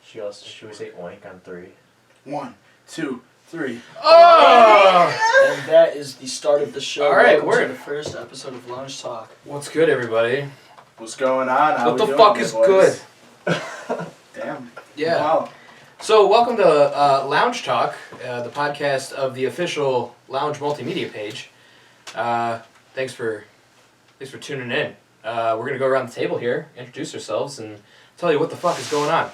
Should we say oink on 3? 1, 2, 3. Oh! And that is the start of the show. All right, Welcome we're to the first episode of Lounge Talk. What's good, everybody? What's going on? How What we the doing, fuck big is boys? good? Damn. Yeah. Wow. So, welcome to Lounge Talk, the podcast of the official Lounge multimedia page. Thanks for tuning in. We're gonna go around the table here, introduce ourselves, and tell you what the fuck is going on.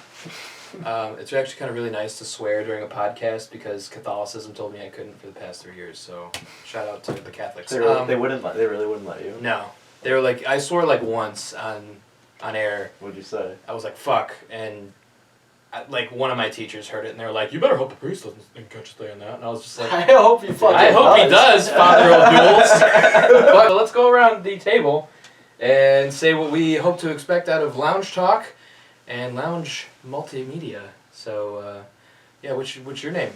It's actually kind of really nice to swear during a podcast because Catholicism told me I couldn't for the past 3 years. So, shout out to the Catholics. They really wouldn't let you. No, they were like, I swore like once on air. What'd you say? I was like, fuck, and one of my teachers heard it, and they were like, you better hope the priest doesn't catch you saying that. And I was just like, I hope you fucking I hope he does, Father O'Duels. But let's go around the table and say what we hope to expect out of Lounge Talk and Lounge Multimedia. So, yeah, what's your name?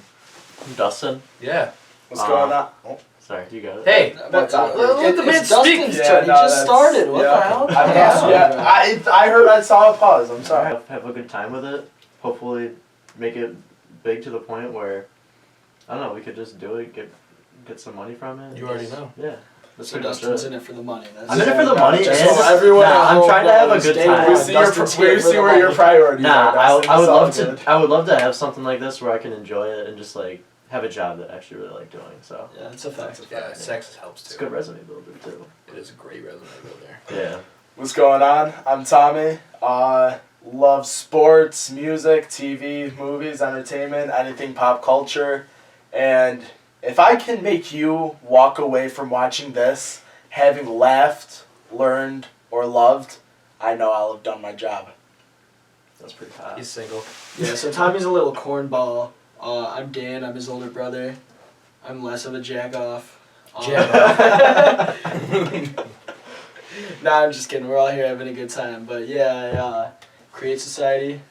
I'm Dustin. Yeah. What's going on? Oh. Sorry, you got it. Hey, That's let the man it's speak. Dustin's turn. He just started. What the hell? I heard I saw a pause. I'm sorry. Have a good time with it. Hopefully, make it big to the point where, I don't know, we could just do it, get some money from it. You already know. Yeah. That's So pretty much Dustin's it. in it for the money. I'm in it for the money, just and so everyone at I'm home trying to have a knows, good day time. one. We see, Dustin's here we for see the where your money. priorities Nah, are. Dustin. I would It's all love good. to. I would love to have something like this where I can enjoy it and just like have a job that I actually really like doing. So Yeah, it's a fact. Yeah, sex helps too. it's a good resume builder too. It is a great resume builder. Yeah. What's going on? I'm Tommy. Love sports, music, TV, movies, entertainment, anything pop culture. And if I can make you walk away from watching this having laughed, learned, or loved, I know I'll have done my job. That's pretty hot. He's single. Yeah, so Tommy's a little cornball. I'm Dan. I'm his older brother. I'm less of a jack-off. Nah, I'm just kidding. We're all here having a good time. But yeah, Create Society.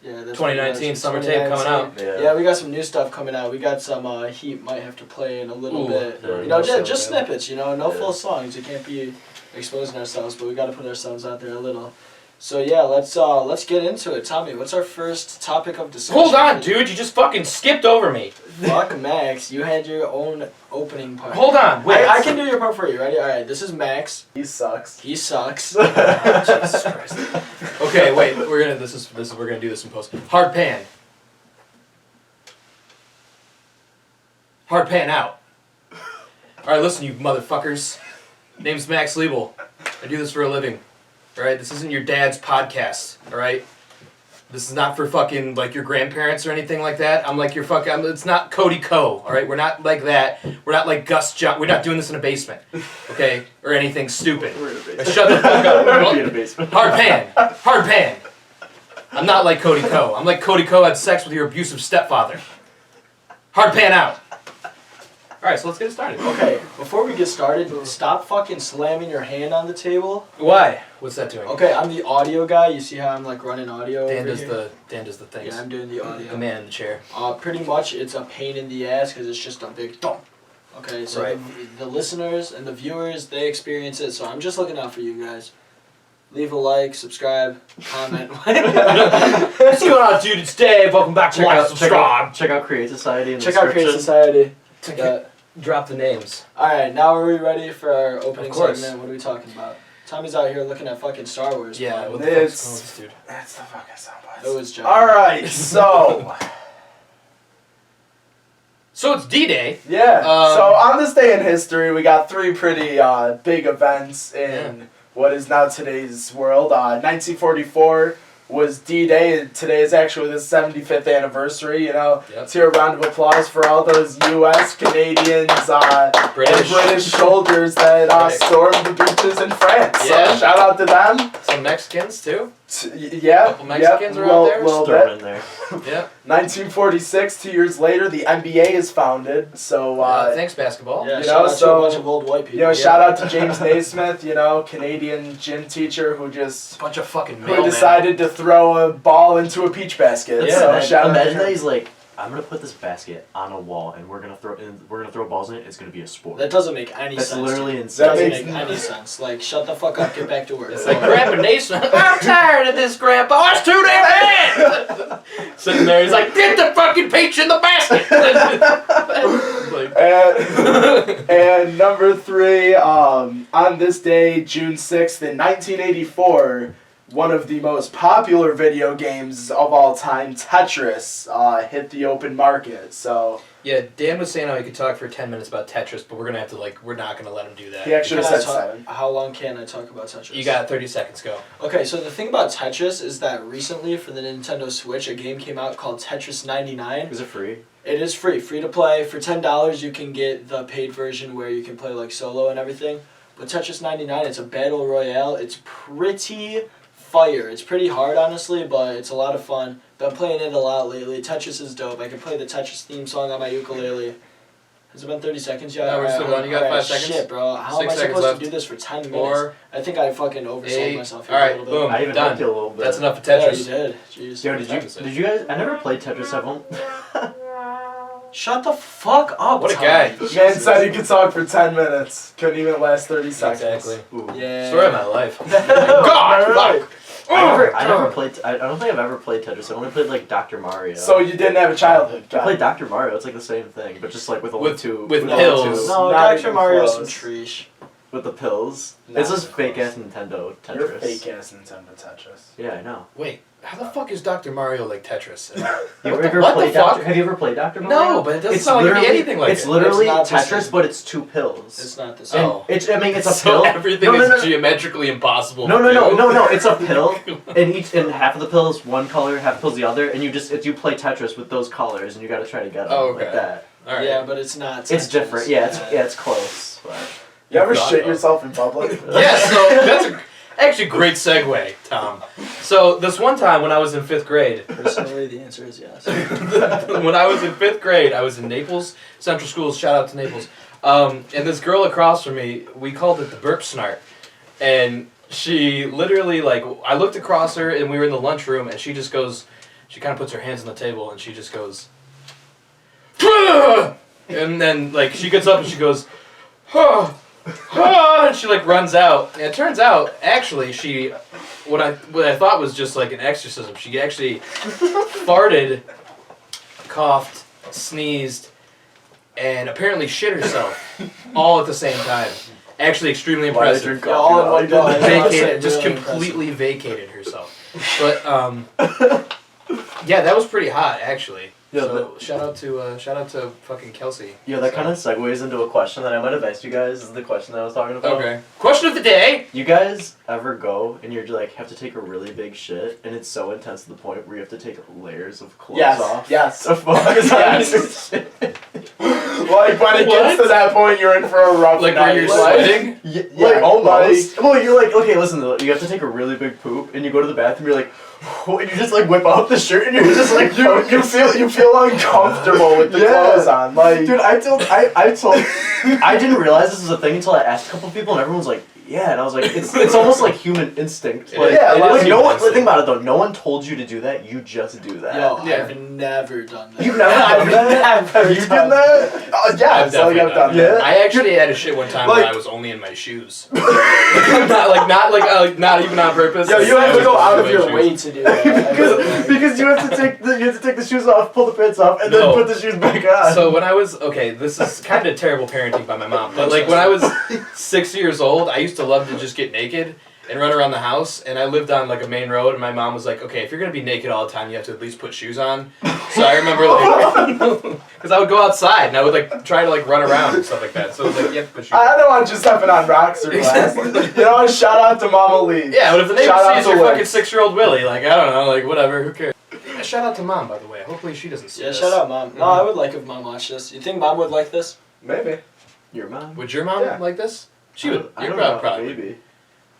Yeah, that's 2019 summer tape coming out. Yeah, we got some new stuff coming out. We got some Heat might have to play in a little Ooh, bit. yeah, You know, so just good. snippets. You know, no Yeah. full songs. You can't be exposing ourselves, but we got to put ourselves out there a little. So yeah, let's get into it. Tommy, what's our first topic of discussion? Hold on, dude. You just fucking skipped over me. Fuck Max, you had your own opening part. Hold on. Wait. I can do your part for you. Ready? All right. This is Max. He sucks. He sucks. Jesus Christ. Okay, wait. We're gonna do this in post. Hard pan. Hard pan out. All right, listen, you motherfuckers. Name's Max Liebel. I do this for a living. All right, this isn't your dad's podcast. All right. This is not for fucking like your grandparents or anything like that. I'm like your fucking. It's not Cody Co. All right, we're not like that. We're not like Gus John. We're not doing this in a basement, okay, or anything stupid. We're in a basement. Shut the fuck up. We're in a basement. Hard pan. I'm not like Cody Co. I'm like Cody Co. had sex with your abusive stepfather. Hard pan out. All right, so let's get started. Okay, before we get started, stop fucking slamming your hand on the table. Why? What's that doing? Okay, I'm the audio guy. You see how I'm like running audio Dan over does here? the things. Yeah, I'm doing the audio. The man in the chair. Pretty much, it's a pain in the ass because it's just a big thump. Okay, so Right. the listeners and the viewers, they experience it. So I'm just looking out for you guys. Leave a like, subscribe, comment. What's going on, dude? It's Dave. Welcome back to Like Subscribe. Check out Create Society in the Check out Create description. Society. Drop the names. Alright, now are we ready for our opening Of course. segment? What are we talking about? Tommy's out here looking at fucking Star Wars. Yeah. bro. What the fuck's It's- going on with this dude? That's the fucking soundbite. It was John. Alright, so... So it's D-Day. Yeah. Um, So on this day in history, we got three pretty big events in what is now today's world. 1944 was D-Day, and today is actually the 75th anniversary. You know, Yep. let's hear a round of applause for all those U.S., Canadians, and British soldiers that Right. stormed the beaches in France. Yeah. So shout out to them. Some Mexicans too. Yeah. Couple Mexicans yep, are out there? little Throw bit. it in there. Yeah. 1946, 2 years later, the NBA is founded. So, Thanks, basketball. Yeah, you shout know, out to so- a bunch of old white people. you know, shout out to James Naismith, you know, Canadian gym teacher who just Bunch of fucking who mailmen. decided to throw a ball into a peach basket. Yeah, so Imagine, shout out to imagine him. that he's like I'm gonna put this basket on a wall, and we're gonna throw balls in it. It's gonna be a sport. That doesn't make any That's sense. literally That insane. doesn't makes make any sense. Like, shut the fuck up, get back to work. It's like Grandpa Nason. I'm tired of this, Grandpa. It's too damn bad. Sitting there, he's like, get the fucking peach in the basket. Like, And number 3, on this day, June 6th in 1984, one of the most popular video games of all time, Tetris, hit the open market. So yeah, Dan was saying how he could talk for 10 minutes about Tetris, but we're gonna have to we're not gonna let him do that. he actually Can I said talk- 7. How long can I talk about Tetris? You got 30 seconds. Go. Okay, so the thing about Tetris is that recently for the Nintendo Switch, a game came out called Tetris 99. Is it free? It is free to play. For $10, you can get the paid version where you can play like solo and everything. But Tetris 99, it's a battle royale. It's pretty fire. It's pretty hard, honestly, but it's a lot of fun. Been playing it a lot lately. Tetris is dope. I can play the Tetris theme song on my ukulele. Has it been 30 seconds yet? No, we're still going. You got 5 seconds? Shit, bro. How 6 am I seconds supposed left. to do this for 10 minutes? 4, I think I fucking oversold 8. myself here All right, a little boom. I even Done. helped you a little bit. That's enough for bit. Yeah, Tetris. you did. Jeez. Yo, did you guys? I never played Tetris at home. Shut the fuck up, What a Tom. guy. Man said he could talk for 10 minutes. Couldn't even last 30 seconds. Exactly. Ooh. Yeah. Story of my life. God, fuck. I never played. I don't think I've ever played Tetris. I only played like Dr. Mario. So you didn't have a childhood. I played Dr. Mario. It's like the same thing, but just like with only With- two. with only pills. two. No, Not Dr. even Mario's some close. treesh. With the pills. Not It's just even fake close. ass Nintendo Tetris. You're fake ass Nintendo Tetris. Yeah, I know. Wait, how the fuck is Dr. Mario like Tetris? You What the- ever what the played fuck? Dr. Have you ever played Dr. Mario? No, but it doesn't It's sound like it'd be literally- anything like It's it. literally It's not the Tetris, same. but it's two pills. It's not the And same. Oh. it's a So pill. everything No, is no, no. geometrically impossible. No, to no, no, do? no, no. It's a pill, and half of the pill is one color, half the pill's the other, and you play Tetris with those colors, and you got to try to get them Oh, okay. like that. All right. Yeah, but it's not. It's Tetris. different. Yeah, it's close. But. You ever God, shit no. yourself in public? Yeah, so that's actually great segue, Tom. So this one time when I was in 5th grade, Personally, the answer is yes. when I was in 5th grade, I was in Naples Central Schools. Shout out to Naples. And this girl across from me, we called it the burp snart, and she literally I looked across her and we were in the lunchroom, and she just goes, she kind of puts her hands on the table and she just goes, and then she gets up and she goes, and she runs out. And it turns out actually what I thought was just an exorcism. She actually farted, coughed, sneezed, and apparently shit herself all at the same time. Actually, extremely Why did impressive. your Yeah, all in one go. Vacated, just Really completely vacated herself. But yeah, that was pretty hot actually. Yeah, So shout out to fucking Kelsey. Yeah, that kind of segues into a question that I might have asked you guys. Is the question that I was talking about. Okay. Question of the day. You guys ever go and you're have to take a really big shit, and it's so intense to the point where you have to take layers of clothes Yes, off? yes. To focus on Yes. your shit. Like when it gets to that point, you're in for a rough Like night. where you're sweating. Yeah, almost. Well, you're okay, listen, you have to take a really big poop, and you go to the bathroom, you're and you just whip out the shirt, and you're just you feel uncomfortable with the clothes on. Dude, I didn't realize this was a thing until I asked a couple people, and everyone's like, yeah, and I was like, it's almost like human instinct. It is no one. human instinct. Think about it though. No one told you to do that. You just do that. Yo, Yeah. I've never done that. You've never done that? Never You did done that? Yeah, I've so definitely I've done that. that. I actually had a shit one time Like- where I was only in my shoes. not even on purpose. Yo, you I have to was go just out in of my your shoes. Way to do that. because you have to take the shoes off, pull the pants off, and No. then put the shoes back on. So when I was this is kind of terrible parenting by my mom, but when I was 6 years old, I used to love to just get naked and run around the house, and I lived on a main road, and my mom was like, okay, if you're gonna be naked all the time, you have to at least put shoes on. So I remember because I would go outside and I would try to run around and stuff like that. So it was you have to put shoes on. I don't want you stepping on rocks or glass. Exactly. You know what? Shout out to Mama Lee. Yeah, but if the neighbor Shout out sees to your fucking Liz. 6-year-old Willie, I don't know, whatever, who cares? Shout out to mom, by the way. Hopefully she doesn't see Yeah, this. shout out, Mom. No, I would like if Mom watched this. You think Mom would like this? Maybe. Your mom? Would your mom Yeah. like this? She would. I Your don't mom know, probably. maybe.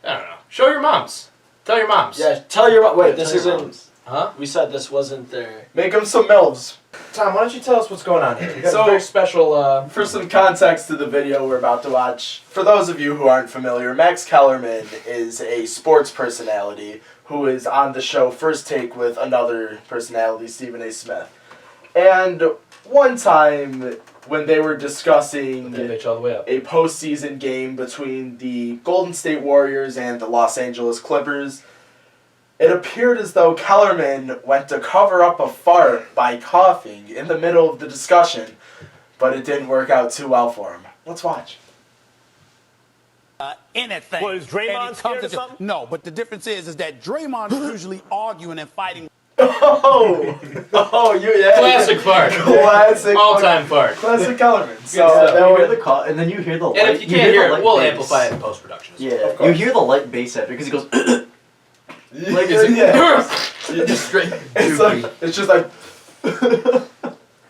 I don't know. Show your moms. Tell your moms. Yeah, tell your mom. Wait, Yeah, this tell your isn't. moms. Huh? We said this wasn't there. Make them some MILFs. Tom, why don't you tell us what's going on here? We got So- a very special. For some context to the video we're about to watch, for those of you who aren't familiar, Max Kellerman is a sports personality who is on the show First Take with another personality, Stephen A. Smith. And one time when they were discussing That bitch all the way up. a postseason game between the Golden State Warriors and the Los Angeles Clippers, it appeared as though Kellerman went to cover up a fart by coughing in the middle of the discussion, but it didn't work out too well for him. Let's watch. Anything. Well, is Draymond And it scared comes of to- something? No, but the difference is that Draymond is usually arguing and fighting. Classic fart. Classic. All-time fart. Classic Kellerman. So So that you hear was the call, and then you hear the light. And if you can't the hear it, light we'll bass. amplify it in post-production. Yeah, Of you course. hear the light bass after because he goes. like It's just straight It's dookie. like it's just like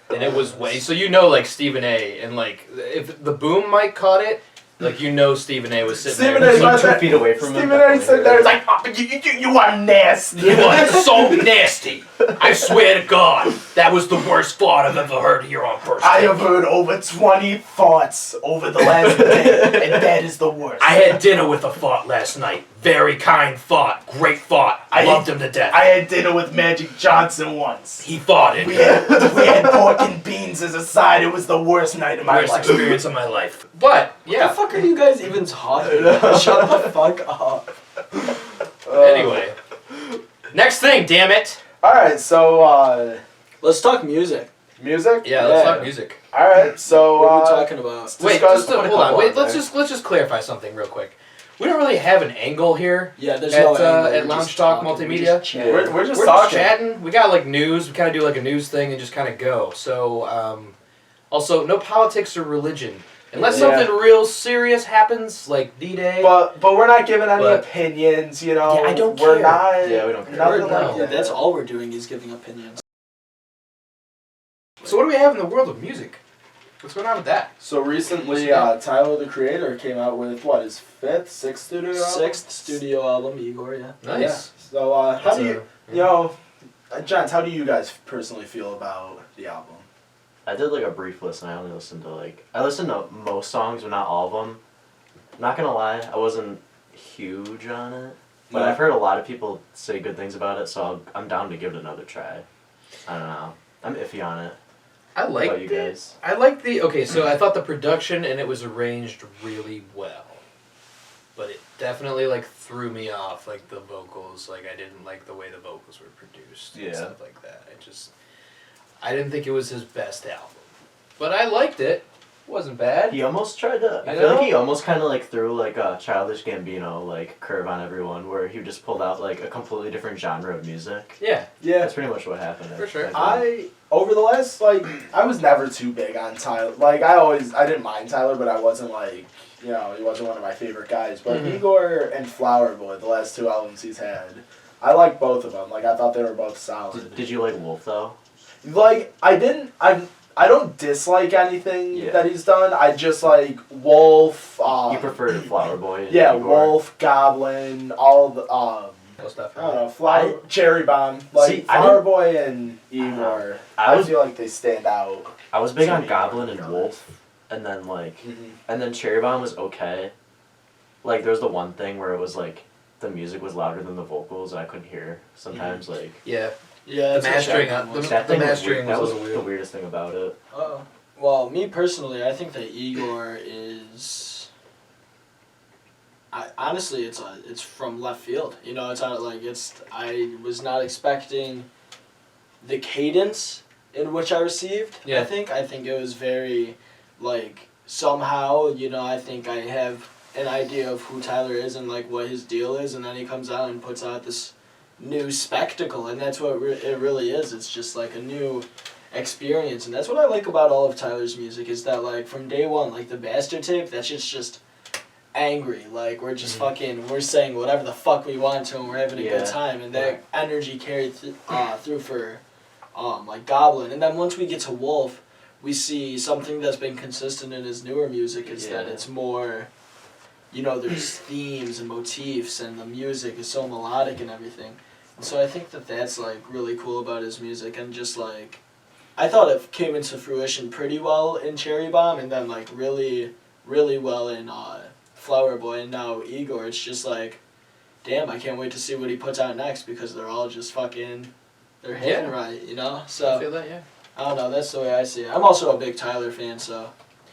And it was way so like Stephen A. and like if the boom mic caught it, like Stephen A. was sitting Stephen there. A's like not 2 that- feet away from him. Stephen A. sitting there. It's like, oh, you are nasty. You are so nasty. I swear to God, that was the worst thought I've ever heard here on First I Take. have heard over 20 thoughts over the last day, and that is the worst. I had dinner with a thought last night. Very kind thought. Great thought. I loved him to death. I had dinner with Magic Johnson once. He thought it. We had pork and beans as a side. It was the worst night of my Worst life. experience of my life. But, What the yeah. fuck are you guys even talking about? Shut the fuck up. Anyway. Next thing, damn it. Alright, so, Let's talk music. music? Yeah, let's Yeah. talk music. Alright, so, What are we talking about? Wait, discuss- just hold on. Wait, let's just clarify something real quick. We don't really have an angle here Yeah, there's at, no angle. at We're Lounge just Talk talking. Multimedia. We're just chatting. We're just We're talking. just chatting. We got like news. We kind of do like a news thing and just kind of go. So, also, no politics or religion. Unless Yeah. something real serious happens, like D-Day. But we're not giving any But- opinions, you know. Yeah, I don't We're care. not. Yeah, we don't care. Nothing No. like Yeah, that. that's all we're doing is giving opinions. So what do we have in the world of music? What's going on with that? So recently, Yeah. Tyler the Creator came out with his sixth studio album? Sixth studio album, Igor, yeah. Nice. Yeah. So how That's do you, Johns, how do you guys personally feel about the album? I did like a brief listen. I only listened to I listened to most songs, but not all of them. Not gonna lie, I wasn't huge on it, but Yeah. I've heard a lot of people say good things about it, so I'm down to give it another try. I don't know. I'm iffy on it. I What like about you guys? I like the so I thought the production and it was arranged really well. But it definitely threw me off, the vocals, I didn't like the way the vocals were produced and Yeah. stuff like that. I didn't think it was his best album. But I liked it. It wasn't bad. He almost tried to. I You feel know? like he almost kind of threw a Childish Gambino curve on everyone, where he just pulled out a completely different genre of music. Yeah. Yeah. That's pretty much what happened. For sure. Over the last, I was never too big on Tyler. I didn't mind Tyler, but I wasn't he wasn't one of my favorite guys. But Mhm. Igor and Flower Boy, the last two albums he's had, I like both of them. I thought they were both solid. Did you like Wolf though? I don't dislike anything Yeah. that he's done. I just like Wolf. You preferred Flower Boy? And Yeah, Igor? Wolf, Goblin, all the Cool stuff. I don't know, Flower, Cherry Bomb, See, I Flower didn't- Boy and Igor. I I was- feel like they stand out. I was big on Something Goblin like and that. Wolf, and then Cherry Bomb was okay. There was the one thing where it was the music was louder than the vocals, and I couldn't hear sometimes. Yeah, The that's what mastering, Shotgun was. That the thing was mastering weird. That was was a little the weird. weirdest thing about it. Uh-oh. Well, me personally, I think that Igor is. Honestly, it's from left field. It's out I was not expecting the cadence in which I received. Yeah. I think it was very, somehow I think I have an idea of who Tyler is and what his deal is, and then he comes out and puts out this new spectacle, and that's what it really is. It's just a new experience, and that's what I like about all of Tyler's music is that from day one, the Bastard tape, that shit's just angry. We're just we're saying whatever the fuck we want to, and we're having a Yeah. good time, and that energy carried through for Goblin, and then once we get to Wolf, we see something that's been consistent in his newer music is that Yeah. it's more. There's themes and motifs, and the music is so melodic and everything. And so I think that that's really cool about his music, and just I thought it came into fruition pretty well in Cherry Bomb, and then really, really well in Flower Boy, and now Igor. It's just damn, I can't wait to see what he puts out next because they're all just they're hitting Yeah. right, I So feel that, yeah. I don't know. That's the way I see it. I'm also a big Tyler fan, so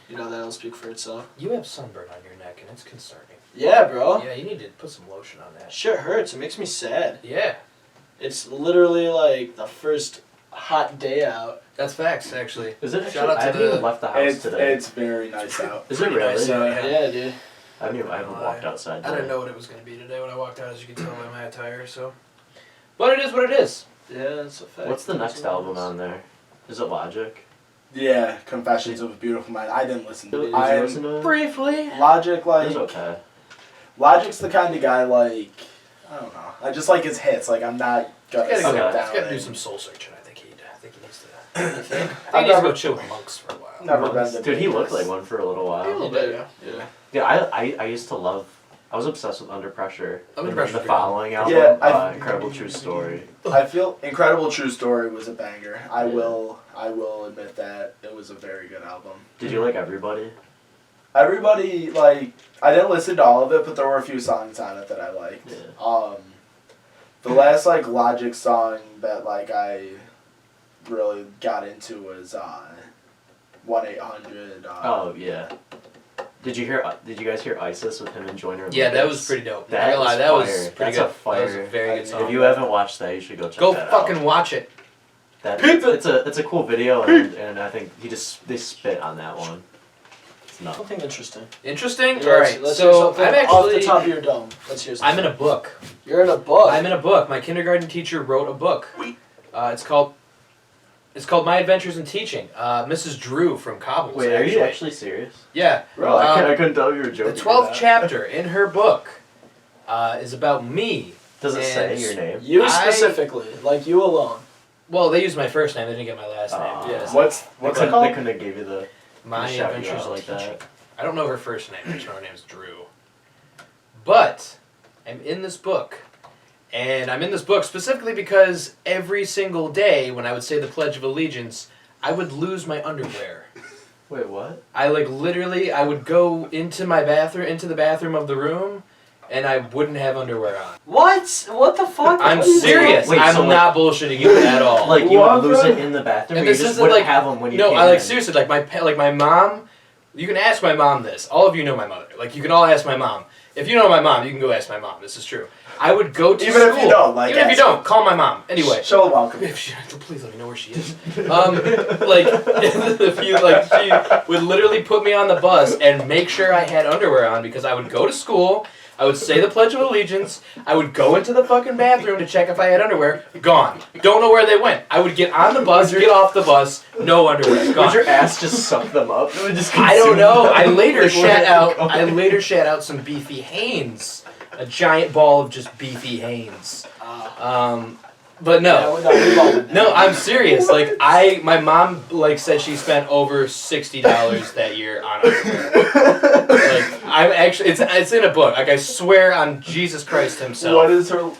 you know that'll speak for itself. You have sunburn on your neck, and it's concerning. Yeah, bro. Yeah, you need to put some lotion on that. Shit hurts. It makes me sad. Yeah, It's literally like the first hot day out. that's facts, actually. Is it? Shout Actually, out I to haven't the- even left the house today. It's very nice out. Is it pretty really? nice out. Yeah, dude. I haven't walked outside. I didn't today. know what it was going to be today when I walked out, as you can tell by my attire, so. But it is what it is. Yeah, that's a fact. What's the next album on there? Is it Logic? Yeah, Confessions of a Beautiful Mind. I didn't listen to Did it. you listen to it? Briefly. Logic, It like was okay. Logic's the kind of guy like I don't know. I just like his hits. Like I'm not gonna He's sit Okay. down. got to do and- some soul searching, I think he needs to. I think he I've needs to never- go chill with monks for a while. Never been to Dude, he looked Vegas. like one for a little A while. little bit, yeah. Yeah. Yeah, I used to love. I was obsessed with Under Pressure. Under And Pressure's The good. following album, Yeah, I- Incredible True Story. I feel Incredible True Story was a banger. I will admit that it was a very good album. Did you like Everybody? Everybody like I didn't listen to all of it, but there were a few songs on it that I liked. Yeah. The last like Logic song that like I really got into was 1-800. Oh yeah. Did you guys hear ISIS with him and Joyner? Yeah, that Lucas? was pretty dope. That Not gonna lie, is that was fire. pretty That's good. a fire. That was a very good song. If you haven't watched that, you should go check Go that fucking out. watch it. That Peep it. it's a cool video and I think they spit on that one. It's nuts. Something interesting. Interesting? Yeah, Alright, let's hear so something I'm off the actually. top of your dome. Let's hear something. I'm in a book. You're in a book. I'm in a book. My kindergarten teacher wrote a book. It's called My Adventures in Teaching. Mrs. Drew from Cobbles. Wait, are you actually serious? Yeah. Bro, I couldn't tell you were joking. The 12th or not. chapter in her book is about me. Does it say and- your name? You I- specifically, like you alone. Well, they used my first name. They didn't get my last name. Yeah. What's They it couldn't called? have gave you the My shout you Adventures out in like Teaching. that. I don't know her first name. I just know her name's Drew. But I'm in this book. And I'm in this book specifically because every single day when I would say the Pledge of Allegiance, I would lose my underwear. Wait, what? I would go into the bathroom of the room, and I wouldn't have underwear on. What? What the fuck? I'm What are you serious. Wait, I'm so, not bullshitting you at all. Like you What, would lose bro? it in the bathroom, And or you this just isn't wouldn't like- have them when you No, came I in. seriously my mom. You can ask my mom this. All of you know my mother. Like you can all ask my mom. If you know my mom, you can go ask my mom. This is true. I would go to Even school. if you don't, like, even if you ask don't, call my mom. Anyway. Show welcome. If she, please let me know where she is. If you she would literally put me on the bus and make sure I had underwear on because I would go to school. I would say the Pledge of Allegiance. I would go into the fucking bathroom to check if I had underwear. Gone. Don't know where they went. I would get on the bus, get off the bus, no underwear. Gone. Would your ass just suck them up? It would just I don't consume know. them? I later Like, where shat did it go? out some beefy Hanes. A giant ball of just beefy Hanes. But no. we've all been there. No, I'm serious. Like my mom said she spent over $60 that year on underwear. Like I'm actually, it's in a book. Like I swear on Jesus Christ himself.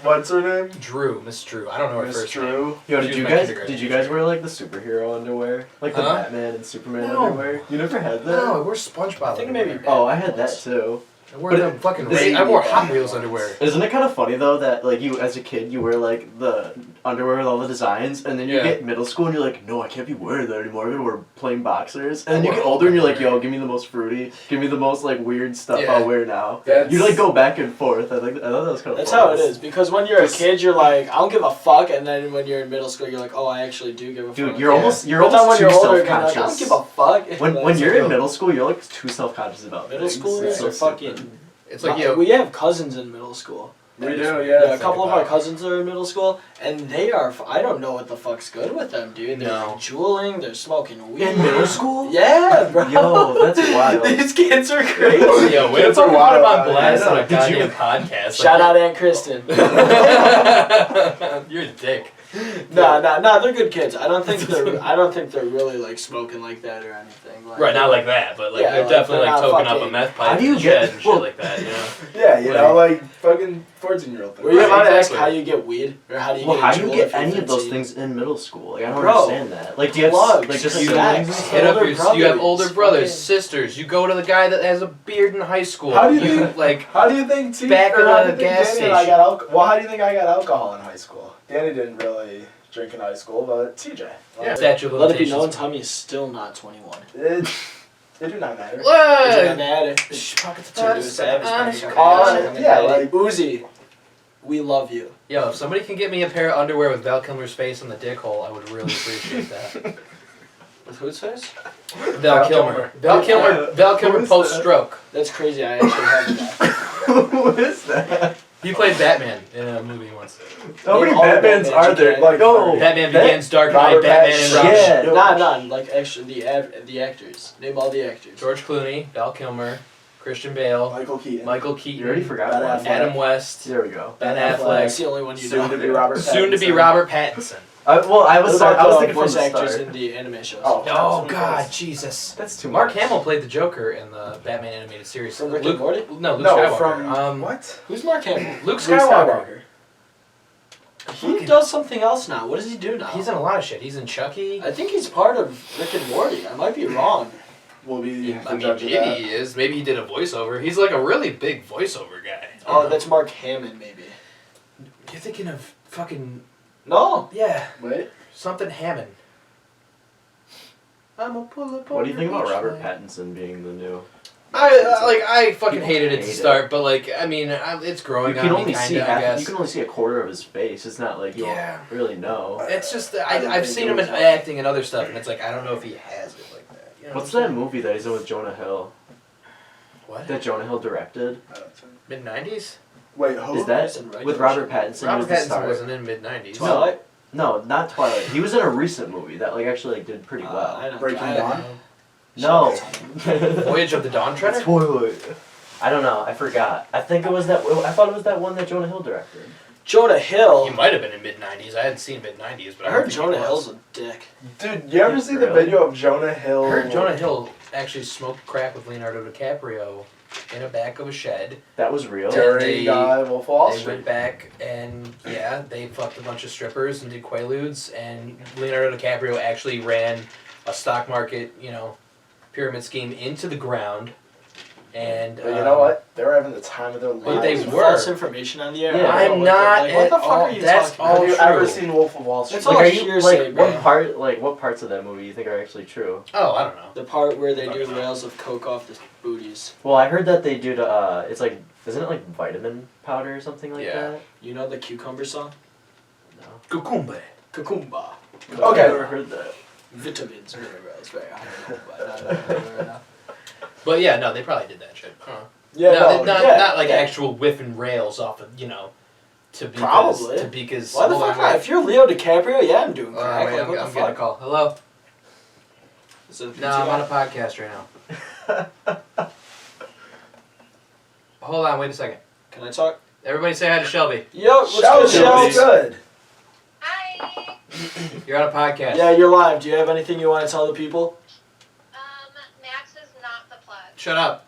What's her name? Drew, Miss Drew. I don't know her Miss first name. Drew. Yo, She did was you my guys kindergarten wear like the superhero underwear, like the Huh? Batman and Superman No. underwear? You never had that? No, I wore SpongeBob. I think underwear. maybe- Oh, I had that too. I wore But the fucking. this- I wore Hot Wheels underwear. Isn't it kind of funny though that like you as a kid you wear like the underwear with all the designs, and then you Yeah. get middle school and you're like, no, I can't be wearing that anymore. I'm gonna wear plain boxers. And then you wore get older and you're like, underwear. yo, give me the most fruity, give me the most like weird stuff Yeah. I'll wear now. That's- You like go back and forth. I thought that was kind of. That's fun. how it is. Because when you're a kid, you're like, I don't give a fuck, and then when you're in middle school, you're like, oh, I actually do give a fuck. Dude, you're Yeah. almost But then when too you're older, you're like, I self-conscious. don't give a fuck. When That's you're like, in middle school, you're like too self-conscious about middle things. schoolers It's so are stupid. fucking. It's like we have cousins in middle school. We do, Yeah, yeah. a couple of our cousins are in middle school, and they are. I don't know what the fuck's good with them, dude. They're No. juuling, they're smoking weed. In middle school? Yeah, bro. Yo, that's wild. These kids are crazy. Yo, we Kids have are to put wild him on out blast there. on a Did you- goddamn podcast. Shout out Aunt Kristen. You're a dick. Nah, they're good kids. I don't think they're really like smoking like that or anything. Like, Right, not like that, but like Yeah, they're like, definitely they're like not toking up a fucking- meth How pipe do you in the get- shed and shit well- like that, you know? Yeah, you know, like fucking 14-year-old thing. Were you Right, about to ask exactly. how you get weed or how do you Well, get how a do you jewel get if you're any of those 15? things in middle school? Like I don't Bro, understand that. Like do you have plugs, like just cause siblings and that's- stuff? Hit up Older you have older brothers, brothers, fucking- sisters. You go to the guy that has a beard in high school. How do you think- like How do you think Back or in how the do you think gas Danny and I station. got well, how do you think I got alcohol in high school? Danny didn't really drink in high school, but TJ. Yeah. Statute of Let it be limitations. known, Tommy is still not 21. It do not matter. What? Pockets Yeah, like Uzi, we love you. Yo, if somebody can get me a pair of underwear with Val Kilmer's face on the dick hole, I would really appreciate that. With whose face? Val Kilmer. Val Kilmer Who's post that? stroke. That's crazy. I actually have that. Who is that? He played Batman in a movie once. how many Name all the Batmans Batmans are you there? can. Like, Oh, Batman that- Begins, Dark Knight, Robert Batman and Robin. Yeah. None. Like actually, the actors. Name all the actors. George Clooney, Val Kilmer, Christian Bale, Michael Keaton. Michael You already Keaton, forgot Ben one. Affleck. Adam West, There we go. Ben That's Affleck, the only one you Soon to know. be Robert. soon to be Pattinson. Robert Pattinson. I was What about thinking from voice the actors start. in the anime shows? Oh. Oh God, Jesus! That's too Mark much. Hamill played the Joker in the Batman animated series. From Rick Luke, and Morty? No, Luke No, Skywalker. from what? Who's Mark Hamill? Luke Skywalker. He does something else now. What does he do now? He's in a lot of shit. He's in Chucky. I think he's part of Rick and Morty. I might be wrong. Will be the I mean, judge of maybe that. he is. Maybe he did a voiceover. He's like a really big voiceover guy. Oh, that's Mark Hamill, maybe. You're thinking of fucking No. yeah, Wait. something Hammond. I'm a pull up. What do you think about Robert Pattinson being the new? I fucking People hated it to hate it. start, but like I mean, it's growing You can on only me see kinda, I guess. you can only see a quarter of his face. It's not like you Yeah. don't really know. It's just that I don't I've think seen it him in was- acting and other stuff, and it's like I don't know if he has it like that. You know What's what that I'm saying? movie that he's in with Jonah Hill? What? That Jonah Hill directed? Mid '90s? Wait, who? Is that He's in regular with Robert shit. Pattinson? He Robert was the Pattinson star. wasn't in mid '90s. Twilight? No, not Twilight. He was in a recent movie that like actually like did pretty well. I don't Breaking I- Dawn? No. Voyage of the Dawn Treader. Twilight. I don't know. I forgot. I think it was that. I thought it was that one that Jonah Hill directed. Jonah Hill. He might have been in mid '90s. I hadn't seen mid '90s, but I I heard don't think he Jonah was. Hill's a dick. Dude, you ever see the Really? video of Jonah Hill? I heard Jonah Hill actually smoked crack with Leonardo DiCaprio in the back of a shed. That was real. Terror. during They- Wolf of Wall They Street. went back and yeah, they fucked a bunch of strippers and did quaaludes, and Leonardo DiCaprio actually ran a stock market, pyramid scheme into the ground. And But you know what? They were having the time of their But they lives. were. False information on the air. Yeah. I don't I'm know not Like, what at the fuck all- are you that's talking all Have about? you true. ever seen Wolf of Wall Street? It's Like, all are you hearsay, like man. what parts of that movie you think are actually true? Oh, I don't know. The part where they do rails of coke off the booties. Well, I heard that they do to it's like isn't it like vitamin powder or something like Yeah. that? You know the cucumber song? No. Cucumber. Cucumba. Okay. I've never heard that. Vitamins, minerals, very high. But not But yeah, no, they probably did that shit. Yeah, no, no, not, yeah, not like yeah. actual whiffing rails off of, to be Probably. Why Why the fuck not? If you're Leo DiCaprio, yeah, I'm doing Wait, crack. Like, I'm what the getting a fuck? call. Hello? Is it a No, I'm on a PTI? podcast right now. Hold on, wait a second. Can I talk? Everybody say hi to Shelby. Yo, what's Shelby, good, what's Shelby? good? Hi. You're on a podcast. Yeah, you're live. Do you have anything you want to tell the people? Max is not the plug. Shut up.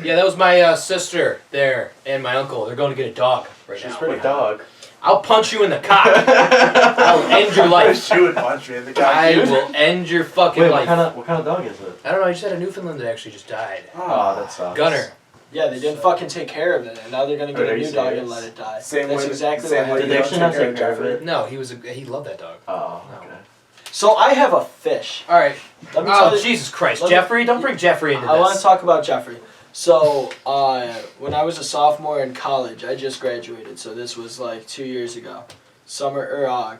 Yeah, that was my sister there and my uncle. They're going to get a dog right She's now. pretty What dog? I'll punch you in the cock. I'll end your life. She would punch me in the cock. I dude. will end your fucking Wait, life. what kind of dog is it? I don't know. I just had a Newfoundland that actually just died. Oh, that sucks. Gunner. Yeah, they didn't fucking take care of it, and now they're gonna get Are a you new dog serious? and let it die. Same That's way- exactly same what way Did happened. they you actually don't not take take care of it? No, he loved that dog. Oh, No. okay. So I have a fish. All right. Let me tell Oh, you. Jesus Christ. let me- Jeffrey, don't bring Jeffrey into I want to this. talk about Jeffrey. So, when I was a sophomore in college, I just graduated, so this was like 2 years ago.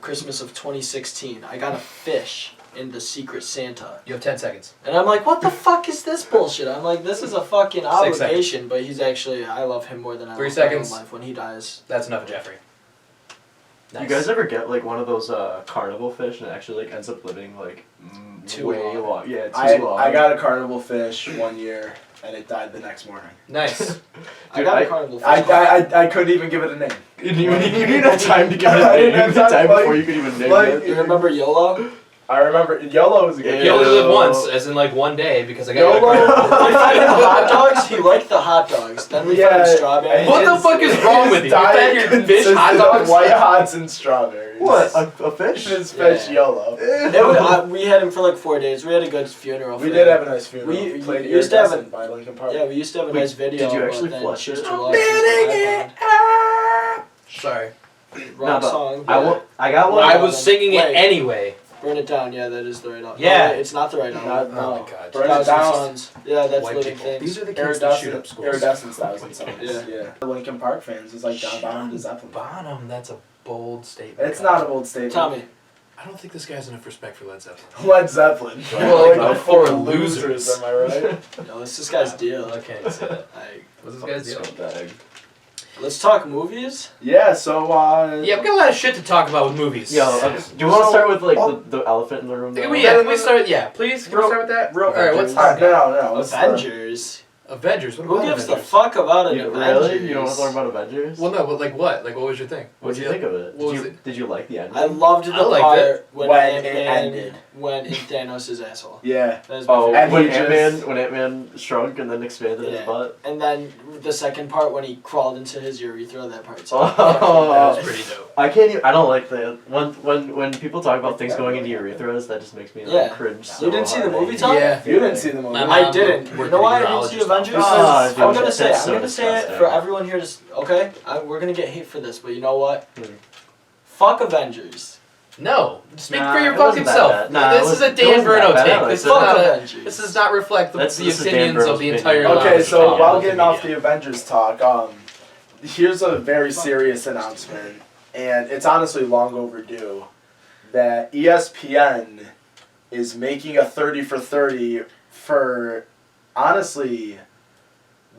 Christmas of 2016. I got a fish in the Secret Santa. You have 10 seconds. And I'm like, what the fuck is this bullshit? I'm like, this is a fucking 6 seconds. obligation, but he's actually, I love him more than I 3 love my own seconds. life when he dies. That's enough of Jeffrey. Nice. You guys ever get like one of those carnival fish and it actually like ends up living like Too way long. long? Yeah, too I long. got a carnival fish one year, and it died the next morning. Nice. I Dude, got I- a carnival fish. I couldn't even give it a name. You didn't have time to give it I a didn't name. have You had time, time like- before you could even name like- it. You remember YOLO? I remember YOLO was a good. Yeah. He only lived Yo. once, as in like one day, because I got YOLO. you a carnival. We fed him hot dogs. He liked the hot dogs. Then we fed him Yeah, strawberries. What the fuck is wrong with you? You fed your fish hot dogs? White hots and strawberries. What? A fish? His fish Yeah. YOLO. We had him for like 4 days. We had a good funeral. We for did him. have a nice funeral. We Played used to have Iridescent by Linkin Park. Yeah, we used to have a Wait, nice video. did you actually but then flush she was it? too lost in the background. Sorry. Wrong but song. I got one. I was singing it Wait. anyway. Burn It Down. Yeah, that is the right album. Yeah. No, wait, it's not the right album. No. Oh my god. Burn It Thousand Down. Suns. Yeah, that's White Living people. Things. These are the kids that shoot up schools. Iridescence Thousand Suns. Yeah. The Linkin Park fans is like John Bonham to Zeppelin. Bonham, that's a bold statement. It's not a bold statement. Tommy. I don't think this guy has enough respect for Led Zeppelin. Led Zeppelin. Well, Like like the four for losers, losers. am I right? No, it's this guy's deal. I can't say that. Like, What's this guy's deal? Scumbag. let's talk movies. Yeah, so Yeah, we got a lot of shit to talk about with movies. Yo, do you want to start with like Oh. the elephant in the room? Can now? we, yeah, can we start? Yeah, please. Can we start with that? Real All right, what's No, that? no. What's Avengers. Avengers. What Who about gives the Avengers? fuck about an You, Avengers? really? You don't want to talk about Avengers? Well, no, but like what? Like what was your thing? what did you think of it? What was Did you like the ending? I loved the I liked part it. when When it Ant-Man ended. went in Thanos' asshole. Yeah. That was my Oh, favorite. And when he just- Ant-Man shrunk and then expanded Yeah. his butt. And then the second part when he crawled into his urethra, that part too. Oh. That was pretty dope. I can't even. I don't like the when people talk about things going into urethras. That just makes me like, Yeah. cringe. So You didn't see the hard. movie, Tom? Yeah. You didn't see the movie. My I mom didn't. worked You know why at a I didn't see urologist Avengers? office. Ah, I'm dude, gonna say it. that's I'm so gonna say it disgusting. for everyone here. Okay, we're gonna get hate for this, but you know what? Hmm. Fuck Avengers. No, speak Nah, for your it fucking wasn't that self. bad. Nah, This it is a wasn't- it Dan wasn't that Verno bad. take. I This, is Fuck not Avengers. this does not reflect the This is Dan opinions Verno's of the opinion. entire. Okay, lounge so talk while getting off multimedia. the Avengers talk, here's a very serious announcement, and it's honestly long overdue, that ESPN is making a 30 for 30 for, honestly,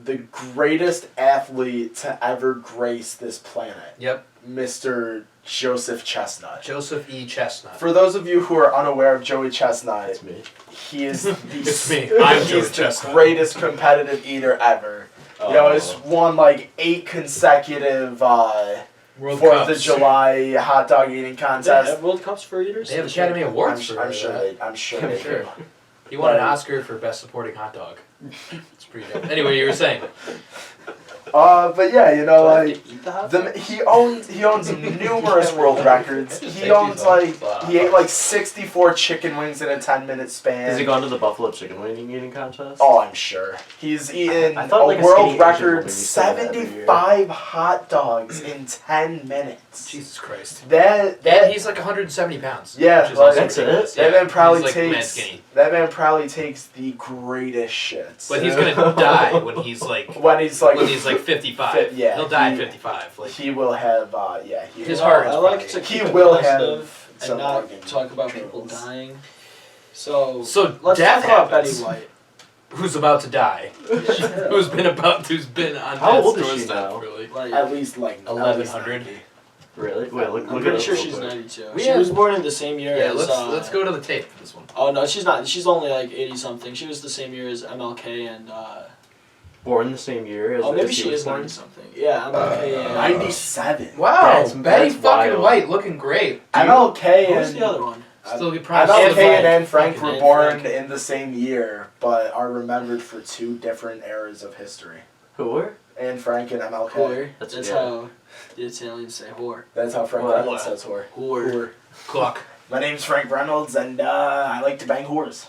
the greatest athlete to ever grace this planet, Yep, Mr. Joseph Chestnut. Joseph E. Chestnut. For those of you who are unaware of Joey Chestnut, It's me. he is the It's me. I'm Joey he's the Chestnut. greatest competitive eater ever. You know, he's won like 8 consecutive World 4th Cups. of July hot dog eating They contest. have World Cups for eaters. They have Academy Awards for I'm sure that. they. I'm sure I'm they sure. do. He won an Right. Oscar for best supporting hot dog. It's pretty dope. Anyway, you were saying. But yeah, you know, Do I have like to eat the hot dog? he owns numerous world records. He owns he ate like 64 chicken wings in a 10-minute span. Has he gone to the Buffalo Chicken Wing eating contest? Oh, I'm sure. He's eaten I thought, a like, a world skinny Asian woman record used to say that every year. 75 hot dogs in 10 minutes. Jesus Christ. That He's like 170 pounds. Yeah, which is like, also that's it? ridiculous. that man probably he's like mad takes skinny. that man probably takes the greatest shits. But he's gonna die when he's like when he's like 55. Yeah, He'll die at he- 55. Like he will have he His will- heart is I like probably- to He keep it will have positive some and not organ talk about people troubles. dying. So So let's death talk about happens. Betty White. who's about to die? who's been on How death's old is she doorstep, now? Really? Like, at least like 1100. Really? Wait, look I'm at pretty it sure real she's quick. 92. We She have- was born in the same year Yeah, as. let's go to the tape for this one. Oh no, she's not. She's only like 80 something. She was the same year as MLK and. Born the same year as Oh, maybe as she he was is born? 90 something. Yeah, MLK and. 97. Wow, That's- Betty that's fucking wild. White looking great. MLK Who's and the other one? Still get MLK promised. and Anne Frank Fucking were Anne born Frank. in the same year, but are remembered for 2 different eras of history. Who were? Anne Frank and MLK. Whore. That's- That's yeah. how the Italians say whore. That's how Frank What? Reynolds says whore. Whore. Clock. My name's Frank Reynolds, and I like to bang whores.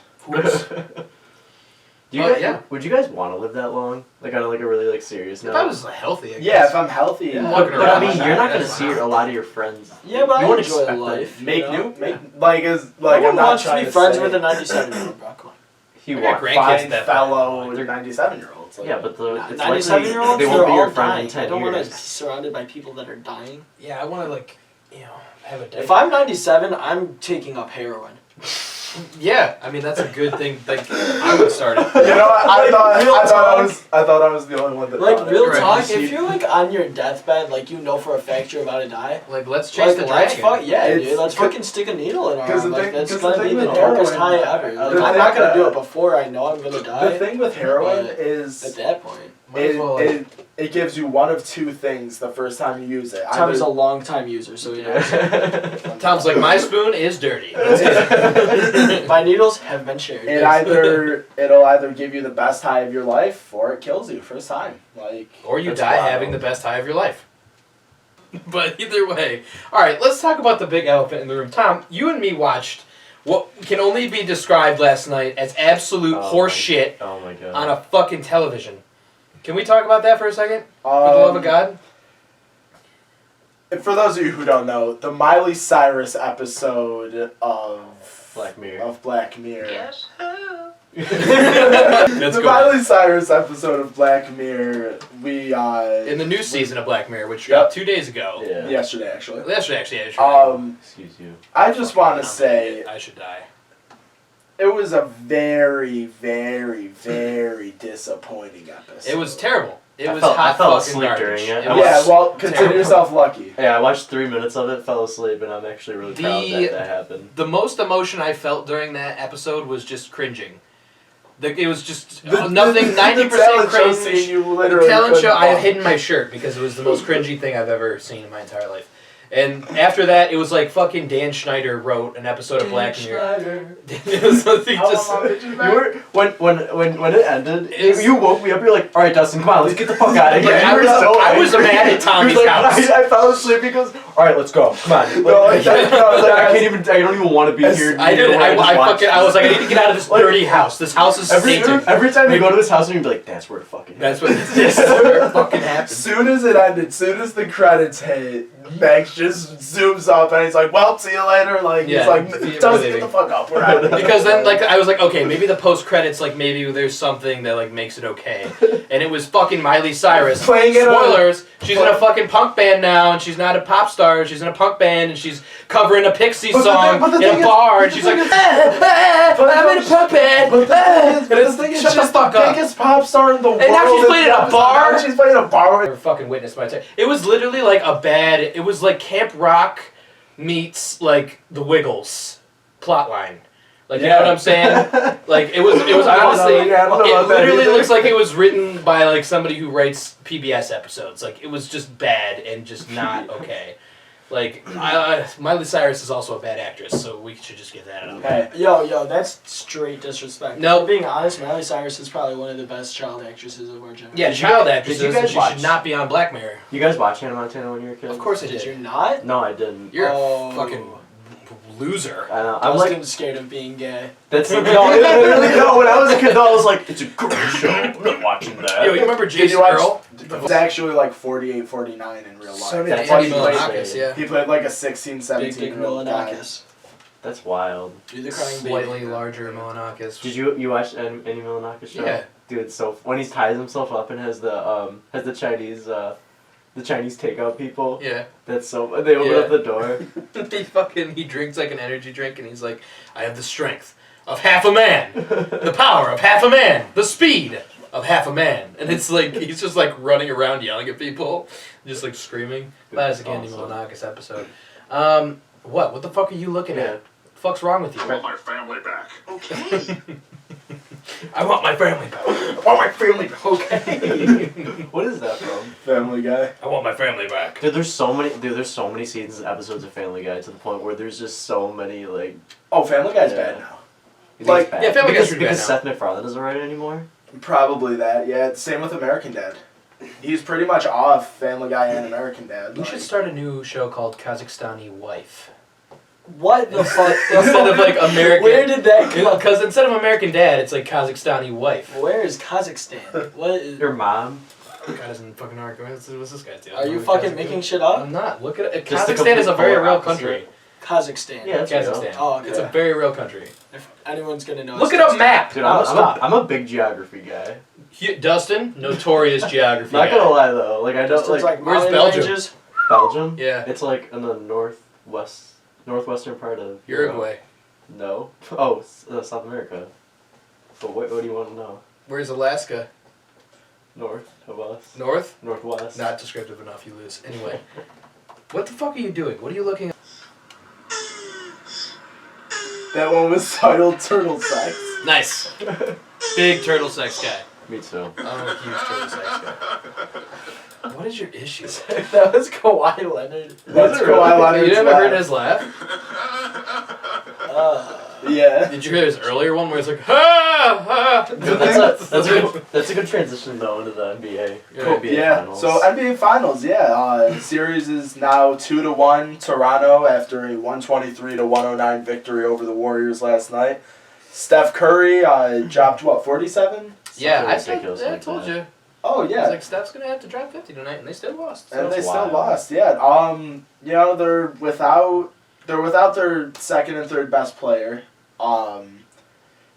Do you Oh, guys, yeah. Would you guys want to live that long? Like on like a really like serious If note? I was healthy, I guess. Yeah, if I'm healthy. Yeah. But, walking but I around mean, like you're that, not gonna that's see fine. a lot of your friends. Yeah, but You I won't enjoy expect life. that. Make you know? new, like is like No I'm one not wants to trying be friends say with a 97-year-old, bro. Come on. You I got want grandkids fine that fellow far. 97-year-olds. Like, Yeah, but the it's 97-year-olds, they they're won't be all your friend dying. in 10 I don't want to be years. surrounded by people that are dying. Yeah, I want to like, have a day. If I'm 97, I'm taking up heroin. Yeah, I mean that's a good thing. Like I would start it. You know, what? Like, real I talk. thought I was the only one that Like, thought real it. talk, You if you're like on your deathbed, like you know for a fact you're about to die, Like let's chase the let's dragon. yeah, It's- dude, let's fucking stick a needle in our 'cause arm. the Like, thing- that's 'cause the gonna be thing the with darkest heroin- high ever. Like, the I'm thing not gonna do that- it before I know I'm gonna die. The thing with heroin But is at that point, Might as well, like, it gives you one of 2 things the first time you use it. Tommy's a Either- long time user, so he knows. Tom's like my spoon is dirty. Let's get it. My needles have been shared. it'll either give you the best high of your life or it kills you first time. Like Or you that's die wild. having the best high of your life. But either way, all right. Let's talk about the big elephant in the room. Tom, you and me watched what can only be described last night as absolute horse shit Oh my god. on a fucking television. Can we talk about that for a second? For the love of God. For those of you who don't know, the Miley Cyrus episode of Black Mirror. Of Black Mirror. Yes. That's The good. Miley Cyrus episode of Black Mirror. We In the new season of Black Mirror, which Yep. dropped 2 days ago. Yeah. yesterday actually. Yesterday, actually, yeah. Sure. Excuse you. I just want to say I should die. it was a very, very, very disappointing episode. It was terrible. It I was fell- I hot fell fucking asleep garbage. during it. was Yeah, well, consider terrible. yourself lucky. Yeah, I watched 3 minutes of it, fell asleep, and I'm actually really proud The- that happened. The most emotion I felt during that episode was just cringing. It was just The- nothing. the 90% talent show scene, cringe. you The literally talent show. couldn't I had fall. hidden my shirt because it was the most cringy thing I've ever seen in my entire life. And after that, it was like fucking Dan Schneider wrote an episode of Black Mirror. It was something just. You were when it ended. It's- You woke me up. You're like, "All right, Dustin, come on, let's get the fuck out of here." Like, I You were was- so I was angry. mad at Tommy's He was like, house. I fell asleep because. All right, let's go. Come on. No, like, I was like, I as- can't even. I don't even want to be as- here. I did. I was like, I need to get out of this Like, dirty house. This house is sainted. Every time you go to this house, and you'd be like, "That's where it fucking." That's what. That's where it fucking happened. Soon as it ended, soon as the credits hit, Max just zooms up and he's like, "Well, see you later." Like Yeah, he's like, see you "Dustin, later." get the fuck up. We're out." Because then, like, I was like, okay, maybe the post credits, like, maybe there's something that like makes it okay. And it was fucking Miley Cyrus. Playing in a- Spoilers. She's in a fucking punk band now, and she's not a pop star. She's in a punk band, and she's covering a Pixies But the song thing- but the in thing a is- bar, and she's like, I'm in a punk band. But the thing is, Shut the she's fuck the up. biggest pop star in the world. now she's playing in a bar? Now she's playing in a bar. Never fucking witnessed my time. It was literally like a bad. It was like Camp Rock meets like the Wiggles plotline. Like, you know what I'm saying? Like it was I don't know, honestly. yeah, I don't know It about that literally either. looks like it was written by like somebody who writes PBS episodes. Like it was just bad and just not okay. Like Miley Cyrus is also a bad actress, so we should just get that out. Hey, Yo, that's straight disrespect. No. Being honest, Miley Cyrus is probably one of the best child actresses of our generation. Yeah, Did you child guys- actresses. did you guys and she watch- should not be on Black Mirror. You guys watch Hannah Montana when you were kids? Of course I Did did. you not? No, I didn't. You're Oh. a fucking loser. I know. I'm Dustin's like, scared of being gay. that's no. Literally, no. When I was a kid, though, I was like, it's a great show. I'm not watching that. Yo, you remember did you Jason watch? Earl? It's actually like 48, 49 in real life. So did That's Andy why he Milonakis, yeah. He played like a 16, Big 17 Dick year old guy. Milonakis. That's wild. Do the crying baby. Slightly larger Milonakis. Did you watch any Milonakis show? Yeah. Dude, so when he ties himself up and has the Chinese takeout people. Yeah. That's so. They open Yeah. up the door. He drinks like an energy drink and he's like, I have the strength of half a man, the power of half a man, the speed of half a man. And it's like, he's just like running around yelling at people, just like screaming. Classic Andy Awesome. Milonakis episode. What the fuck are you looking Yeah. at? The fuck's wrong with you? my family back. Okay. I want my family back. I want my family back. Okay. What is that from? Family Guy. I want my family back. Dude, there's so many seasons and episodes of Family Guy to the point where there's just so many like. Oh, Family Guy's Yeah. bad now. you think Like- it's bad? Yeah, Family Guy's because, pretty bad because now. Seth MacFarlane doesn't write it anymore. Probably that. Yeah. Same with American Dad. He's pretty much off Family Guy and American Dad. We should start a new show called Kazakhstani Wife. What the fuck? Instead of like American. Where did that come? Because instead of American Dad, it's like Kazakhstani Wife. Where is Kazakhstan? What is? Your mom. God doesn't fucking argue. What's this guy's deal? Are you fucking making shit up? I'm not. Look at it. Just the Kazakhstan is a complete very polar real opposite. country. Kazakhstan. Yeah, that's real. Kazakhstan. Oh, okay. It's a very real country. If anyone's gonna know. Look it's at a map. Dude, Oh, stop. I'm a big geography guy. Dustin, notorious geography Not guy. gonna lie though, like I don't Dustin's like where's mountain Belgium? ranges. Belgium. Yeah. It's like in the northwestern part of Europe. Uruguay. No. Oh, South America. But what do you want to know? Where's Alaska? North of us. North? Northwest. Not descriptive enough. You lose. Anyway. What the fuck are you doing? What are you looking at? That one was titled Turtle Sex. Nice. Big turtle sex guy. Me too. I'm a huge turtle sex guy. What is your issue? That was Kawhi Leonard. That's it really? Kawhi Leonard's You never laugh. heard his laugh? Yeah. Did you hear his earlier one where it's like, ha, ha? That's a good transition though into the NBA. Yeah. NBA Yeah. finals. So NBA Finals, yeah. Series is now 2-1 Toronto after a 123-109 victory over the Warriors last night. Steph Curry dropped 47. Yeah, Something ridiculous I like told that. you. Oh It's yeah, like Steph's gonna have to drop 50 tonight, and they still lost. and That's they still wild. lost. Yeah. You know they're without their second and third best player.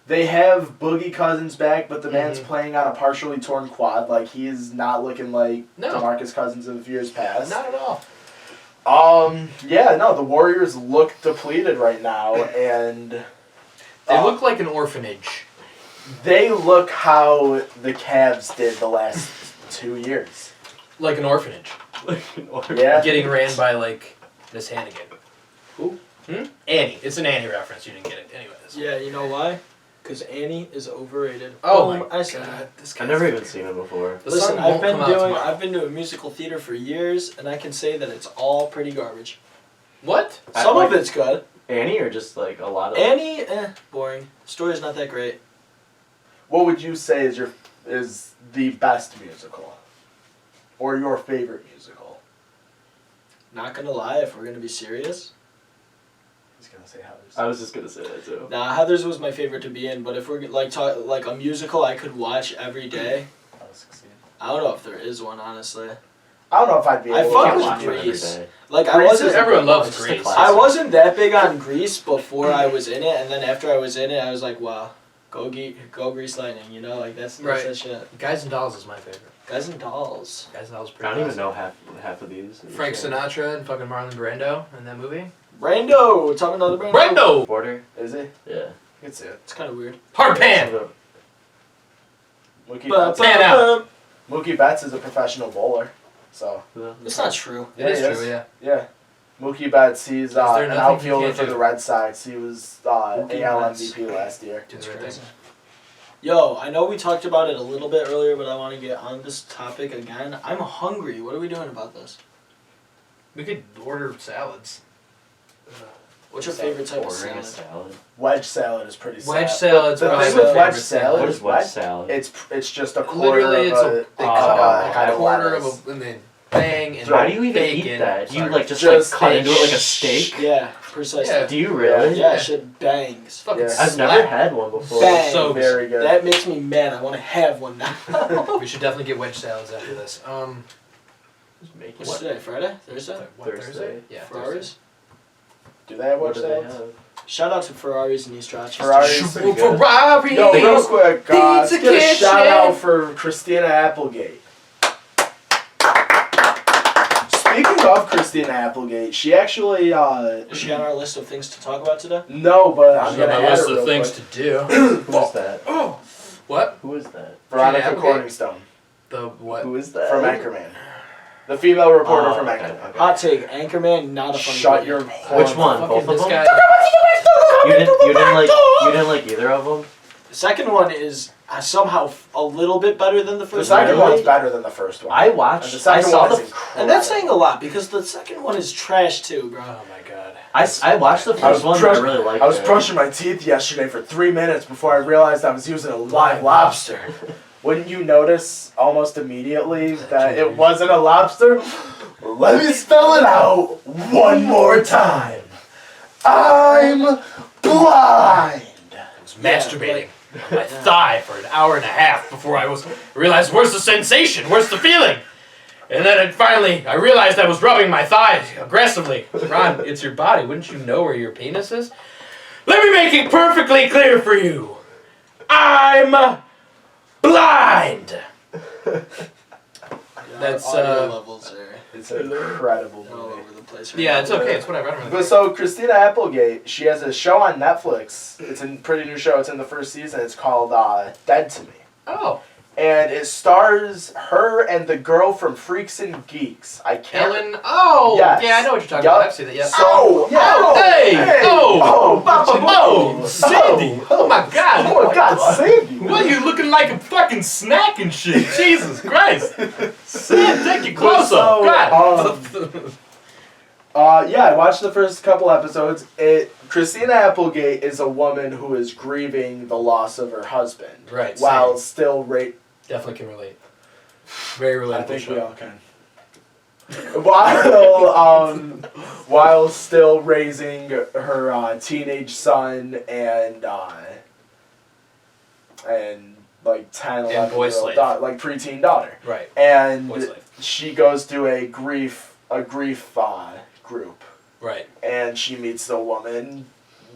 They have Boogie Cousins back, but the man's Mhm. playing on a partially torn quad. Like he's not looking like No. DeMarcus Cousins of years past. Not at all. Yeah, no, the Warriors look depleted right now, and They look like an orphanage. they look how the Cavs did the last 2 years. Like an orphanage. Yeah. Getting ran by, like, Miss Hannigan. Who? Annie. It's an Annie reference. You didn't get it. Anyways. Yeah, you know why? Because Annie is overrated. Oh Boom, my I said god. it. This I've guy's- never even seen it before. The Listen, sun won't I've been come out doing tomorrow. I've been doing musical theater for years, and I can say that it's all pretty garbage. What? Some like- of it's good. Annie or just like a lot of Annie, boring. Story's not that great. What would you say is the best musical, or your favorite musical? Not gonna lie, if we're gonna be serious, He's gonna say Heathers. I was just gonna say that too. nah, Heathers was my favorite to be in. But if we're like a musical, I could watch every day. I'll succeed. I don't know if there is one, honestly. I don't know if I'd be I able fuck to with watch it every Grease. day. Like I Grease wasn't. is a Everyone good one. loves It's just a Grease. classic. I wasn't that big on Grease before I was in it, and then after I was in it, I was like, wow, go Grease Lightning, you know, like that's Right. that shit. Guys and Dolls is my favorite. Guys and Dolls. Guys and Dolls is I pretty don't even awesome. know half of these. Frank Sinatra and fucking Marlon Brando in that movie. Brando, talking about the Brando. Brando! Border. Is he? Yeah. You can see it. It's kind of weird. Hard pan! Mookie Ba- Betts. Pan out. Mookie Betts is a professional bowler, so It's not true. It is he true, yeah. yeah. Mookie Betts, he's there an nothing he outfielder can't for do? the Red Sox. He was Mookie AL Betts. MVP last year. Do It's the right crazy. thing. Yo, I know we talked about it a little bit earlier, but I want to get on this topic again. I'm hungry. What are we doing about this? We could order salads. What's your favorite type of Ordering a salad? salad. Wedge salad is pretty Wedge sad. salad's The probably thing my with wedge favorite salad What is is wedge wedge. salad? It's just a quarter Literally, of it's a they cut of out head like a of quarter of lettuce. a, and then bang, and How do you even bacon. eat that? Do you Sorry. like just Just like cut a into it like a steak? Yeah, precisely. Yeah. Do you really? Yeah, Yeah. shit bangs. It's fucking Yeah. I've slap. never had one before. Bang. So Very good. That makes me mad. I want to have one now. We should definitely get wedge salads after this. Just make it. What's today? Friday? Thursday? What, Thursday? Yeah, Ferraris? Do they have What wedge do they salads? have? Shout out to Ferraris in East Rochester. Ferraris. Pretty good. Ferrari! Yo, real quick, let's Pizza get a Kitchen. shout out for Christina Applegate. Speaking of Christina Applegate, she actually Is she on our list of things to talk about today? no, but I'm On gonna the add list her real of things quick. to do. Who is that? Oh! What? Who is that? Veronica Applegate? Corningstone The what? Who is that? from Anchorman, the female reporter Oh, from okay, Anchorman. okay. Hot take. Anchorman, not a funny Shut movie. your Which whore. one? Fucking Both of this them? guy. You didn't like either of them? The second one is somehow a little bit better than the The first second one. one's better than the first one. I And the watched. I second saw one is the. incredible. And that's saying a lot because the second one is trash too, bro. Oh my god. I watched the I was first one. brush- I really liked I was it. brushing my teeth yesterday for 3 minutes before I realized I was using a live lobster. Wouldn't you notice almost immediately that it wasn't a lobster? Let me spell it out one more time. I'm blind. I was masturbating my thigh for an hour and a half before I realized where's the sensation? Where's the feeling? And then finally, I realized I was rubbing my thigh aggressively. Ron, it's your body. Wouldn't you know where your penis is? Let me make it perfectly clear for you. I'm blind. That's, Our audio uh, levels are It's an incredible all movie. over the place. Right Yeah, now. it's okay. It's whatever. I don't really But care. so Christina Applegate, she has a show on Netflix. It's a pretty new show. It's in the first season. It's called Dead to Me. Oh, And it stars her and the girl from Freaks and Geeks. I can't. Ellen. Oh, Yes. yeah, I know what you're talking Yup. about. I've seen that. Yeah. So, yeah. Oh, hey! Oh! Oh, Sandy! Oh my god! Oh my God, Sandy! What, you looking like a fucking snack and shit? Jesus Christ! Sam, take your clothes So, off! God! Yeah, I watched the first couple episodes. Christina Applegate is a woman who is grieving the loss of her husband. Right, While same. still Definitely can relate. Very I relatable think we show. all can. While still raising her teenage son and like 10, 11 boy year old slave. daughter, like preteen daughter. Right. And Boy slave. she goes to a grief group, Right. and she meets the woman,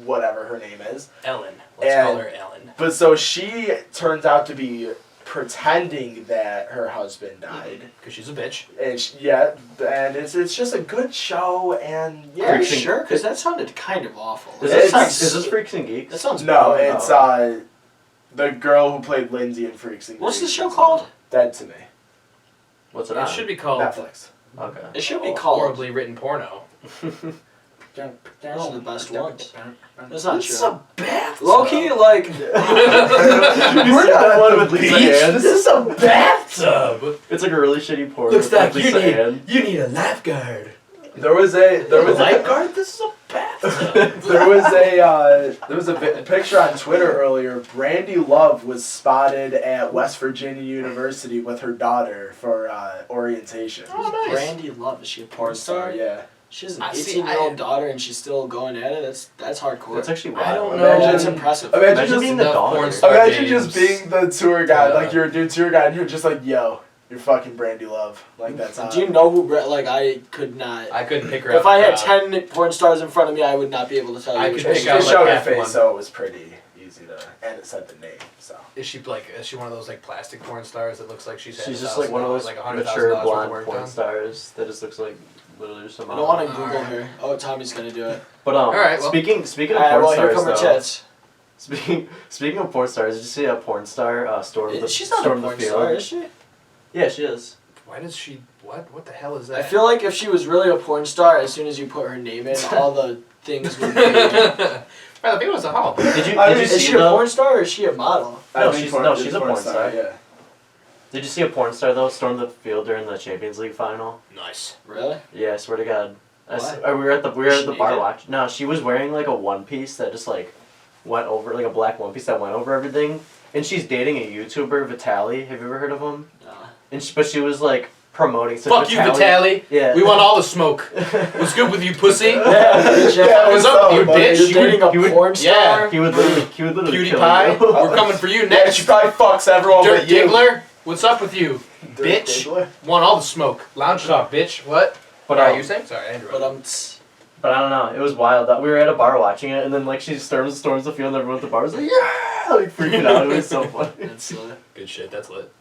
whatever her name is. Ellen. Let's call And- her Ellen. But so she turns out to be pretending that her husband died. Because she's a bitch. And and it's just a good show, and Are yeah. you Freaks and- sure? Because that sounded kind of awful. Is It's- this Freaks and Geeks? That sounds No, boring. it's the girl who played Lindsay in Freaks and What's the Geeks. show called? Dead to Me. What's it It on? should be called Netflix. Okay. It should be called. horribly written porno. Those are the best ones. That's not It's true. a bathtub. Low key, like We're not one with Lisa Ann. This is a bathtub. It's like a really shitty porn. Looks with like you Lisa need Ann. you need a lifeguard. There was a Lifeguard? This is a bathtub. there was a picture on Twitter earlier. Brandy Love was spotted at West Virginia University with her daughter for orientation. Oh, nice. Brandy Love. Is she a porn star? Yeah. She has an I see, 18-year-old I- daughter and she's still going at it. That's hardcore. That's actually wild. I don't know. Imagine- That's impressive. Imagine Imagine just being the enough daughter. porn star Imagine games. just being the tour guide, Yeah. like you're a dude tour guide, and you're just like, yo, you're fucking Brandy Love. Like, that's how. Do you know who? Like, I could not. I couldn't pick her out. If I had the crowd. 10 porn stars in front of me, I would not be able to tell you. I which could one pick it out They is. like showed her half one. face, so it was pretty easy to, and it said the name, so. Is she one of those like plastic porn stars that looks like she's had She's just like one of those like mature $100,000 blonde worth of work porn done? stars that just looks like literally just a I model. don't want to Google Alright. her. Oh, Tommy's gonna do it. But Alright, well. speaking of Alright, porn well, here stars come her though. tits. Speaking of porn stars, did you see a porn star storm the She's not a storm the porn field? star, is she? Yeah, she is. Why does she? What the hell is that? I feel like if she was really a porn star, as soon as you put her name in, all the things would be. Well, the was a hall. Did you I did mean, you Is see she a though? porn star or is she a model? No, I think she's a porn star. Yeah. Did you see a porn star though storm the field during the Champions League final? Nice. Really? Yeah, I swear to God. Why? We were at the Was she bar naked? watch. No, she was wearing like a one piece that just like went over like a black one piece that went over everything, and she's dating a YouTuber, Vitaly. Have you ever heard of him? Nah. But she was like promoting. So Fuck you, Vitaly. Yeah. We want all the smoke. What's good with you, pussy? Yeah, bitch, Yeah, What's up with you, buddy? bitch? You're dating a he would- porn star? yeah, He would literally kill PewDiePie, you. we're coming for you Yeah, next. she probably fucks everyone Dirt but you. Diggler, what's up with you? Dirt Bitch. Diggler. Want all the smoke. Lounge talk, bitch. What? But Alright, you saying? Sorry, I interrupted. But But I don't know. It was wild. That we were at a bar watching it, and then like she storms the field, and everyone at the bar was like, yeah, like freaking out. It was so funny. That's Good shit, that's lit.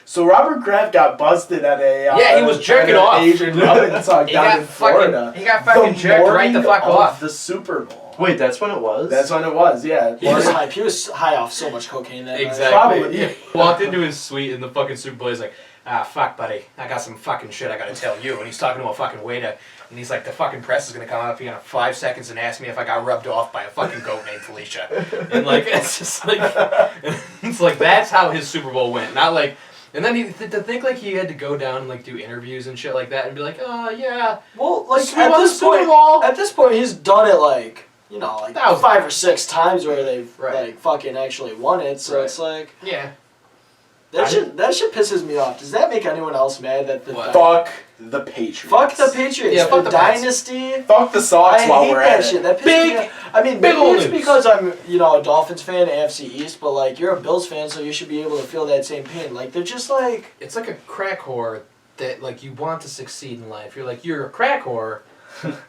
So Robert Kraft got busted at a Yeah, he was jerking at an off. Asian rubbing song He down got in Florida. he got fucking The jerked right the morning fuck of off. the Super Bowl. Wait, that's when it was. That's when it was. Yeah. he was hype. He was high off so much cocaine that night. Exactly. Probably. He walked into his suite in the fucking Super Bowl. He's like, fuck, buddy. I got some fucking shit I gotta tell you. And he's talking to a fucking waiter. And he's like, the fucking press is gonna come up here in 5 seconds and ask me if I got rubbed off by a fucking goat named Felicia. And like, it's just like, it's like, that's how his Super Bowl went. Not like, and then to think like he had to go down and like do interviews and shit like that and be like, oh yeah. Well, like We at won the this Super point, Bowl. at this point, he's done it like like Thousands. 5 or 6 times where they've Right. like fucking actually won it. So Right. it's like Yeah. that shit pisses me off. Does that make anyone else mad that the What? Fuck the Patriots. Fuck the Patriots? Yeah, fuck the the Pats. dynasty. Fuck the Sox I while hate we're that at shit. it. That pisses Big- me off. I mean, big maybe ol' it's news. because I'm, a Dolphins fan, AFC East, but like you're a Bills fan, so you should be able to feel that same pain. Like they're just like, It's like a crack whore that like you want to succeed in life. You're like, you're a crack whore,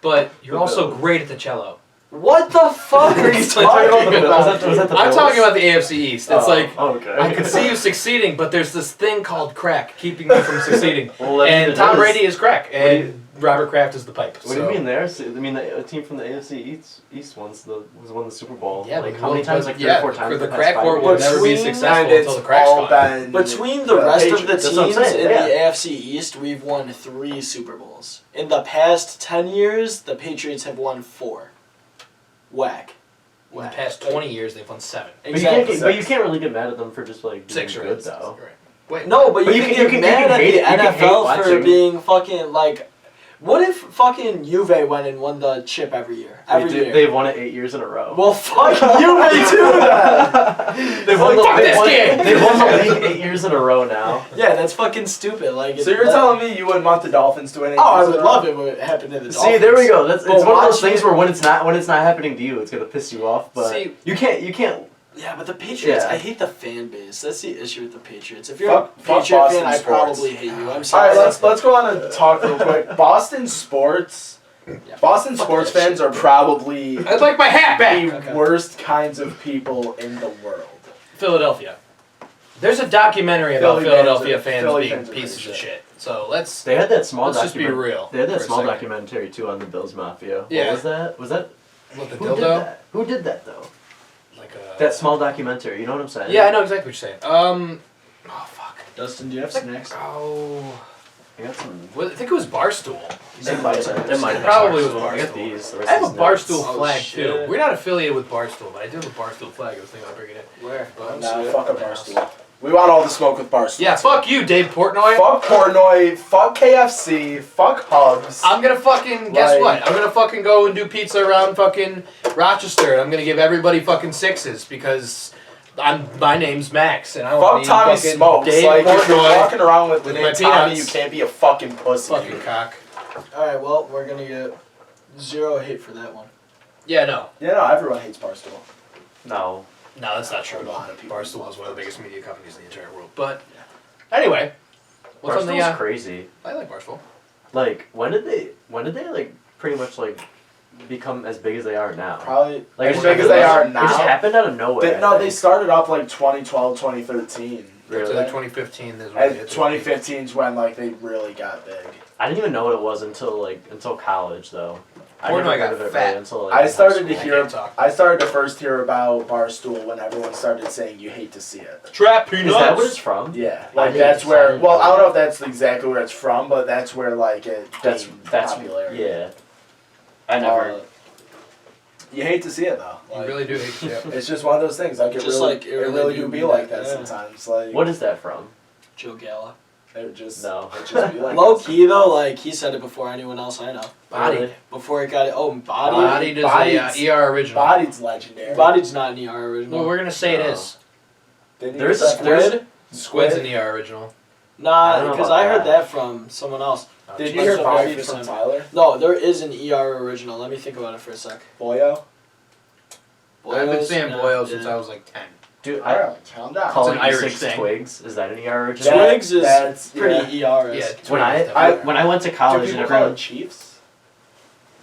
but you're also great at the cello. what the fuck are you Was talking about? Was that the I'm Bills? talking about the AFC East. It's like okay. I can see you succeeding, but there's this thing called crack keeping you from succeeding. Well, that And means Tom it is. Brady is crack, and Robert Kraft is the pipe. What do you mean there? So, I mean, a team from the AFC East won the Super Bowl. Yeah, like but how many times? Like 3 or 4 times. For the in past crack 5 whore will years. never be Between- successful And it's until the crack's all gone. been Between the rest of the Patriots. That's what I'm teams saying, in yeah. the AFC East, we've won 3 Super Bowls. In the past 10 years, the Patriots have won 4. Whack. In the past 20 years, they've won 7. But you, can't Exactly. get, but you can't really get mad at them for just like doing 6 or good 8. though. Right. Wait, No, but But you you can can- get you can- mad you can at hate- the you can hate NFL for watching. being fucking like. What if fucking Juve went and won the chip every year? Every year. They've won it 8 years in a row. Well, fuck Juve too then. They've won Fuck this won- game! They've won the league 8 years in a row now. Yeah, that's fucking stupid. Like. So you're telling me you wouldn't want the Dolphins to win? 8 Oh, I years in would a row? love it when it happened to the Dolphins. See, there we go. It's But one of those watching things it- where when it's not happening to you, it's gonna piss you off. But See- you can't Yeah, but the Patriots, Yeah. I hate the fan base. That's the issue with the Patriots. If you're Fuck a Patriot Boston fan, I sports. probably hate you. I'm All sorry. right, let's go on and talk real quick. Boston sports. Yeah, Boston fuck sports that fans shit. are probably I'd like my hat back. the Okay. worst kinds of people in the world. Philadelphia. There's a documentary about Philly Philadelphia fans fans Philly being fans are pieces pretty of shit. shit. So let's They had that small just be document- real. They had that for a small second. documentary too on the Bills Mafia. Yeah. What was that? Was that What, the who did dildo? that? Who did that though? Like That small documentary. You know what I'm saying? Yeah, I know exactly what you're saying. Oh fuck. Dustin, do you have Like- snacks? Oh. I got some. I think it was Barstool. It might have. It might have. Probably been was Barstool. I got Barstool. these. The rest I have a is nuts. Barstool Oh, flag shit. too. We're not affiliated with Barstool, but I do have a Barstool flag. I was thinking about bringing it. Where? Nah, fuck a Barstool. We want all the smoke with Barstool. Yeah, fuck you, Dave Portnoy. Fuck Portnoy. Fuck KFC. Fuck Hubs. I'm gonna fucking guess Like- what? I'm gonna fucking go and do pizza around fucking Rochester. And I'm gonna give everybody fucking sixes because my name's Max and I Fuck want to be Tommy fucking Smokes. Dave Like, if you're Portnoy. walking around with the with name my Tommy, peanuts. you can't be a fucking pussy. Fucking cock. Alright, well, we're gonna get 0 hate for that one. Yeah, no. Yeah, no, everyone hates Barstool. No. No, that's not true. A lot of people. Barstool is one of the biggest media companies in the entire world. But anyway, what's on the? Barstool's crazy. I like Barstool. Like when did they like pretty much like become as big as they are now? Probably Like as it big just- as they are It just now. happened out of nowhere. I No, they think. started up like 2012, 2013. So Really? like 2015 is when they And hit 2015 is when like they really got big. I didn't even know what it was until college though. I Portnoy never got heard of it fat. really until like I in started high to school. hear. can't talk. I started to first hear about Barstool when everyone started saying you hate to see it. Trap Is that what it's from? Yeah, I like didn't- that's I where. didn't Well, know I don't that. know if that's exactly where it's from, but that's where like it That's gained that's popularity. yeah. I never. You hate to see it though. You Like, really do hate shit. it's just one of those things. Like it Just really, like, it really do be like that yeah. sometimes. Like What is that from? Joe Gala. it just No. it just be like Low that. key though, like he said it before anyone else I know. Bodied. Really? Before it got it. Oh, Body. Bodied is a Bodied's- ER original. Body's legendary. Body's not an ER original. Well, we're gonna say it No. is. Didn't he There's get a- there's- Squid? Squid's an ER original. I Nah, don't know because about I heard that. that from someone else. Did you That's hear the Body very from first time. Tyler? No, there is an ER original. Let me think about it for a sec. Boyo? I've been Boyos? saying No, Boyo yeah. since I was like 10. Dude, I Alright, calm down. calling an Irish six thing. twigs. Is that an ER original? That- Twigs is that's- pretty yeah. ER. Yeah. When Twins, I definitely. when I went to Do college and people call everyone. it Chiefs?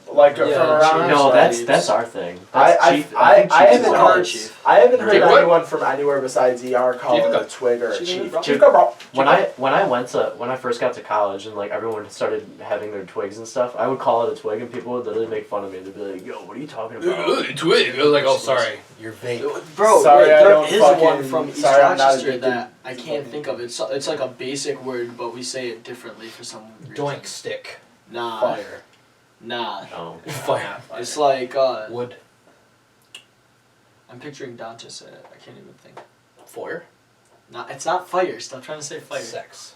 Like Yeah, from around? Chiefs. No, that's Chiefs. our thing. I That's I Chief- I, think I Chiefs haven't is call it heard ours. Chief. I haven't heard Chief what? anyone from anywhere besides ER call Chief it a Cup. twig or a Chief chief. Cup. Chief Cup. When I first got to college and like everyone started having their twigs and stuff, I would call it a twig and people would literally make fun of me. They'd be like, "Yo, what are you talking about?" Twig. I was like, oh, sorry. You're vape. Bro, Sorry, wait, I there don't is fucking- one from East sorry, I'm not Rochester addicted that I to can't fucking- think of. It's like a basic word, but we say it differently for some reason. Doink stick. Nah. Fire. Nah. No. Fire. It's like, Wood. I'm picturing Dante say it. I can't even think. Foyer. Nah, it's not fire. Stop trying to say fire. Sex.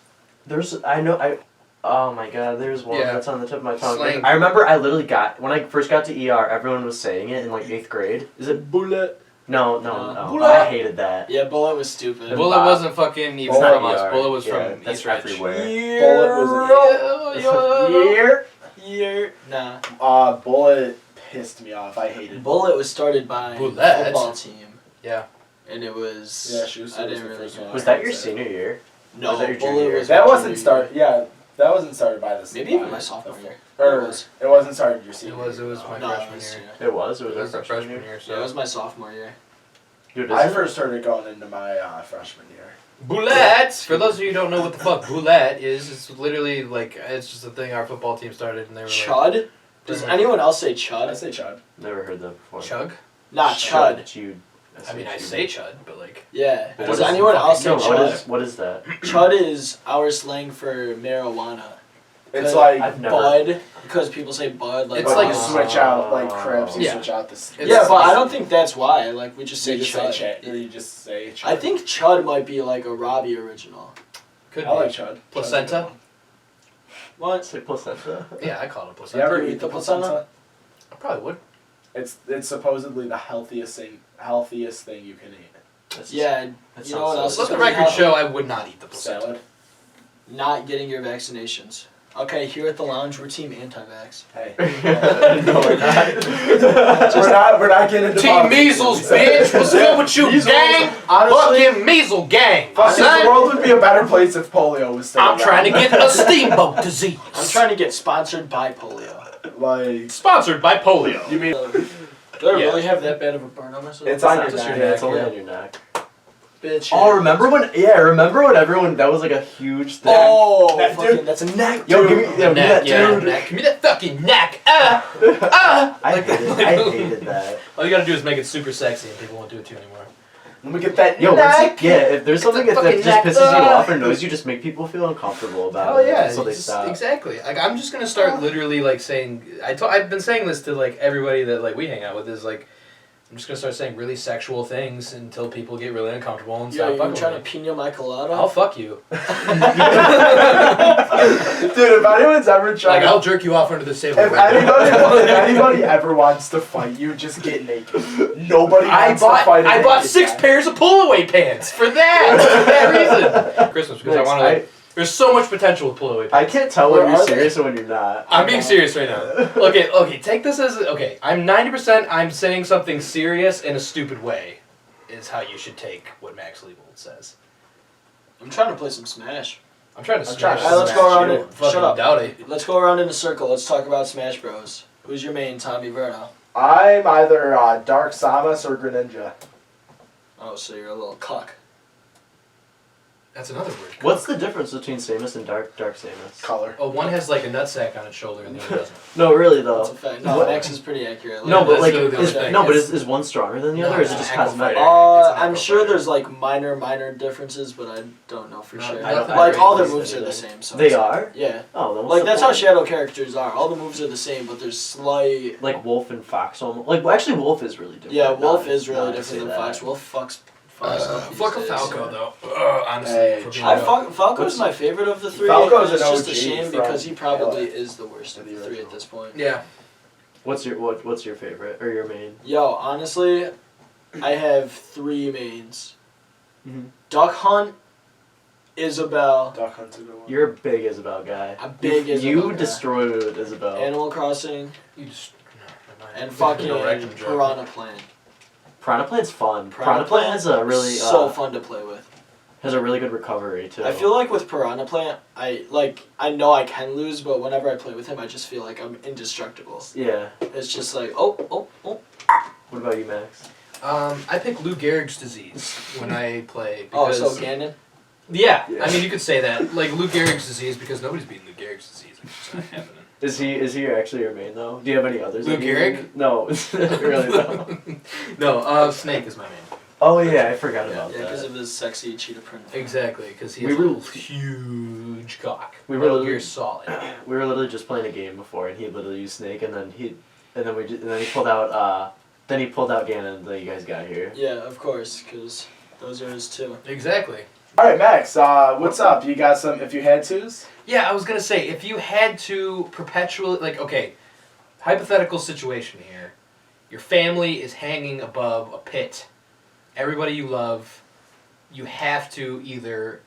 Oh my god, there's one Yeah. that's on the tip of my tongue. Slang. I remember I literally when I first got to ER, everyone was saying it in like 8th grade. Is it? Bullet. No. Bullet. I hated that. Yeah, bullet was stupid. Well, Bullet wasn't fucking even Bullet from us. ER. Bullet was Yeah, from that's East Ridge. everywhere. Bullet was Year. Year. Nah. Bullet pissed me off. I hated Bullet was started by Bullet. a football team. Yeah. And it was. Yeah, Schuster I was didn't the really first care. one. Was that your senior year? No, was that your junior Bullet year? was. That my wasn't junior start. year. Yeah, that wasn't started by this. Maybe even my sophomore year. Or It was. it wasn't started your senior. It was year. my No, freshman it was year. senior. It was. It It was was our our freshman year. Yeah, So. it was my sophomore year. Dude, I isn't- first heard it going into my freshman year. Boulettes! For those of you who don't know what the fuck boulette is, it's literally like, it's just a thing our football team started and they were like, Chud? Does anyone else say I chud? say Chud. Never heard that before. chug? Not chud. I mean, I say chud, but like, Yeah. What Does is- anyone else say No, chud? what is that? Chud is our slang for marijuana. It's like I've never. Bud, because people say bud. Like, It's but like- you switch out like Crips. You Yeah. switch out the. It's- yeah, but I don't think that's why. Like, we just say you just chud. say Chud. Or you just say Chud. I think chud might be like a Robbie original. could I like be. Chud. Placenta? What? It's like placenta. Yeah, I call it You placenta. ever You eat eat the the placenta? placenta? I probably would. It's supposedly the healthiest thing you can eat. That's- Yeah, that you know what sounds else so Let the is really record healthy? show I would not eat the placenta. Salad. Not getting your vaccinations. Okay, here at the lounge, we're team anti-vax. Hey. No, we're not. we're not getting into Team politics. Measles, bitch. What's good with you, Measles, gang? honestly, Fucking Measles gang. fucking son. the world would be a better place if polio was still I'm around. trying to get a steamboat disease. I'm trying to get sponsored by polio. Like, Sponsored by polio. you mean Do I Yeah. really have that bad of a burn on myself? it's on your It's just neck. your Yeah, it's neck, only yeah. on your neck. Bitch. Oh, remember when everyone, that was like a huge thing. Oh, That fucking, dude- that's a neck. Yo, give me, dude. yo, give me Neck, that, yeah, dude. neck. Give me that fucking neck. I hated that. All you gotta do is make it super sexy, and people won't do it to you anymore. Let me get that Yo, neck. if there's something that fucking just neck. pisses you off or annoys you, just make people feel uncomfortable about Oh it. yeah, So they just- stop. exactly. Like I'm just gonna start literally like saying. I've been saying this to like everybody that like we hang out with is like. I'm just gonna start saying really sexual things until people get really uncomfortable and Yo, stop you fucking trying with to me. pino my colada? I'll fuck you. Dude, if anyone's ever tried Like I'll jerk you off under the table. if anybody ever wants to fight you, just get naked. Nobody wants to fight I a bought naked 6 guy. pairs of pull-away pants for that. For that reason. Christmas because I want to. Like, there's so much potential with pull-away pants. I can't tell Where when you're are they? serious and when you're not. I'm being serious right now. Okay, take this as okay. I'm 90%. I'm saying something serious in a stupid way. Is how you should take what Max Leibold says. I'm trying to play some Smash. I'm trying to I'm trying smash. to Alright, let's Smash go around you. it. Fucking Shut up. Dowdy. Let's go around in a circle. Let's talk about Smash Bros. Who's your main, Tommy Verno? I'm either Dark Samus or Greninja. Oh, so you're a little cuck. That's another word. What's the difference between Samus and Dark Samus? Color. Oh, one has like a nutsack on its shoulder and the other doesn't. No, really That's though. a fact. No, What? Max is pretty accurate. No, but that's like, really the is, other thing. no, but It's- is one stronger than the No, other, or is it it's just an echo cosmetic? fighter. It's an I'm echo sure fighter. there's like minor differences, but I don't know for No, sure. I don't- Like all their I moves are the anything. same. So They it's- are? Yeah. Oh, then what's Like the that's how point? Shadow characters are. All the moves are the same, but there's slight. Like Wolf and Fox almost. Like, well, actually, Wolf is really different. Yeah, Wolf Now is I really say different than that. Fox. Wolf fucks up these Fuck a days. Falco though. Honestly, Hey, for being I real. Falco's my favorite of the three. Falco's It's an just a OG shame from because he probably Halo. is the worst of the three at original. this point. Yeah. What's your favorite or your main? Yo, honestly, I have 3 mains. Mhm. Duck Hunt, Isabel, Duck Hunt's a good one. You're a big Isabel guy. a big You Isabel guy. destroyed Isabel. Animal Crossing, You just. No, never mind. and fucking No rectum joke. Piranha Plant. Piranha Plant's fun. Piranha Plant has a really so fun to play with. has a really good recovery too. I feel like with Piranha Plant, I know I can lose, but whenever I play with him, I just feel like I'm indestructible. Yeah. It's just like oh. What about you, Max? I pick Lou Gehrig's disease when I play. Oh, Because, so Ganon. Yeah, Yeah. I mean you could say that. Like Lou Gehrig's disease because nobody's beating Lou Gehrig's disease. It's just not happening. Is he actually your main though? Do you have any others? Lou that you- Gehrig? No, really no. No, Snake is my main. Oh yeah, I forgot about Yeah, because that. of his sexy cheetah print. Exactly, because he We has a were- huge cock. We were Metal literally- Gear Solid. We were literally just playing a game before, and he literally used Snake, and then he pulled out Ganon, and then you guys got here. Yeah, of course, because those are his 2. Exactly. All right, Max. What's up? You got some? If you had tos. Yeah, I was gonna say if you had to perpetually okay, hypothetical situation here, your family is hanging above a pit, everybody you love, you have to either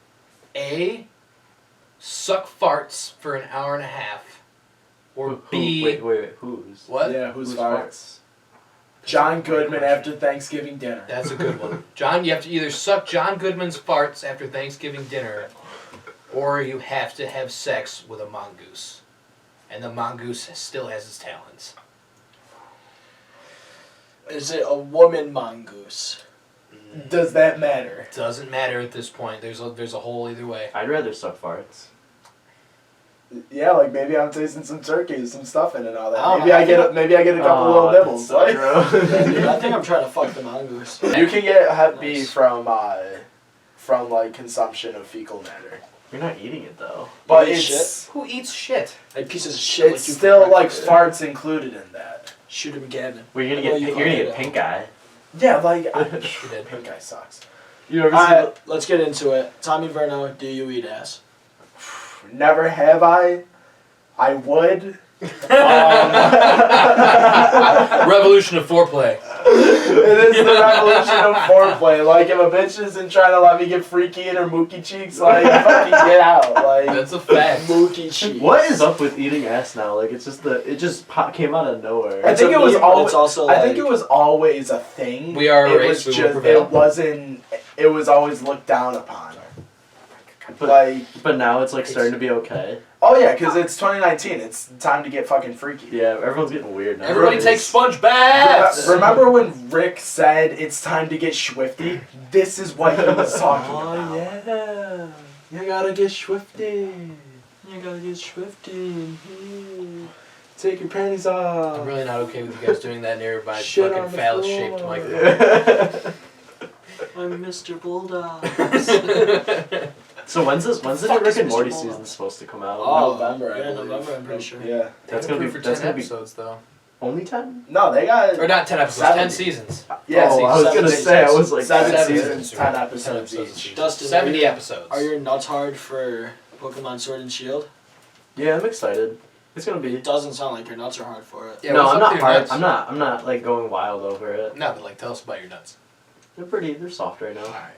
A, suck farts for an hour and a half, or B, Wait, whose? what? Yeah, who's Whose farts? John That's a great Goodman question. after Thanksgiving dinner. That's a good one. John, you have to either suck John Goodman's farts after Thanksgiving dinner, or you have to have sex with a mongoose. And the mongoose still has his talons. Is it a woman mongoose? Does that matter? Doesn't matter at this point. There's a hole either way. I'd rather suck farts. Yeah, like maybe I'm tasting some turkey, some stuff in it and all I that. don't Maybe know. I get a couple little nibbles. that's Like, so gross. Yeah, dude, I think I'm trying to fuck the mongoose. you can get Hep B Nice. from like consumption of fecal matter, You're not eating it though. but eat it's Who eats shit? Like pieces of shit. it's like you still for like breakfast. farts included in that. Shoot him, Gavin. Well, you're Well, gonna you get are, pink yeah. eye. Yeah, like She did. pink eye sucks. You ever Alright, let's get into it. Tommy Verno, do you eat ass? Never have I. I would. Revolution of foreplay. It is the revolution of foreplay. Like, if a bitch isn't trying to let me get freaky in her mookie cheeks, like, fucking get out. Like, That's a fact. Mookie cheeks. What is up with eating ass now? Like, it's just came out of nowhere. I think a it was meme, but always. it's also I think like- it was always a thing. We are a It race, was we will just. prevail. It wasn't. It was always looked down upon. But, Like, but now it's like starting to be okay. oh yeah, because it's 2019. It's time to get fucking freaky. Yeah, everyone's getting weird now. Everybody Right. takes sponge baths. Remember when Rick said it's time to get swifty? This is what he was talking about. yeah. You gotta get swifty. You gotta get swifty. Take your panties off. I'm really not okay with you guys doing that near my Shit fucking on the phallus-shaped floor. microphone. I'm Mr. Bulldog. So when's the Fuck new Rick is and Mr. Morty Bulldog? season supposed to come out? Oh, November, I Yeah, believe. November, I'm pretty sure. Yeah. That's gonna be for that's 10 gonna be episodes though. only 10? No, they got. Or not 10 episodes, 10 70. seasons. Yeah, Oh, I was seven gonna seasons. say, I was like, seven seven seasons, seasons, 10 right. episodes 10 each. episodes. Dustin, 70 episodes. Are your nuts hard for Pokemon Sword and Shield? Yeah, I'm excited. It's gonna be. It doesn't sound like your nuts are hard for it. Yeah, no, what's I'm up not with your hard. nuts? I'm not like going wild over it. No, but like, tell us about your nuts. They're soft right now. Alright.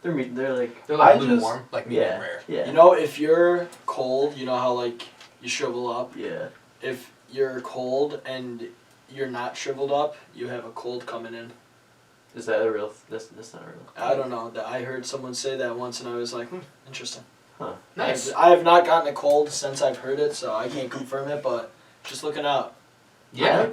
They're like They're like I just- lukewarm, like medium yeah, rare. yeah. You know, if you're cold, you know how like you shrivel up? Yeah. If you're cold and you're not shriveled up, you have a cold coming in. Is that a real? That's not real. I don't know. I heard someone say that once and I was like, interesting. Nice. I have not gotten a cold since I've heard it, so I can't confirm it, but just looking out. Yeah.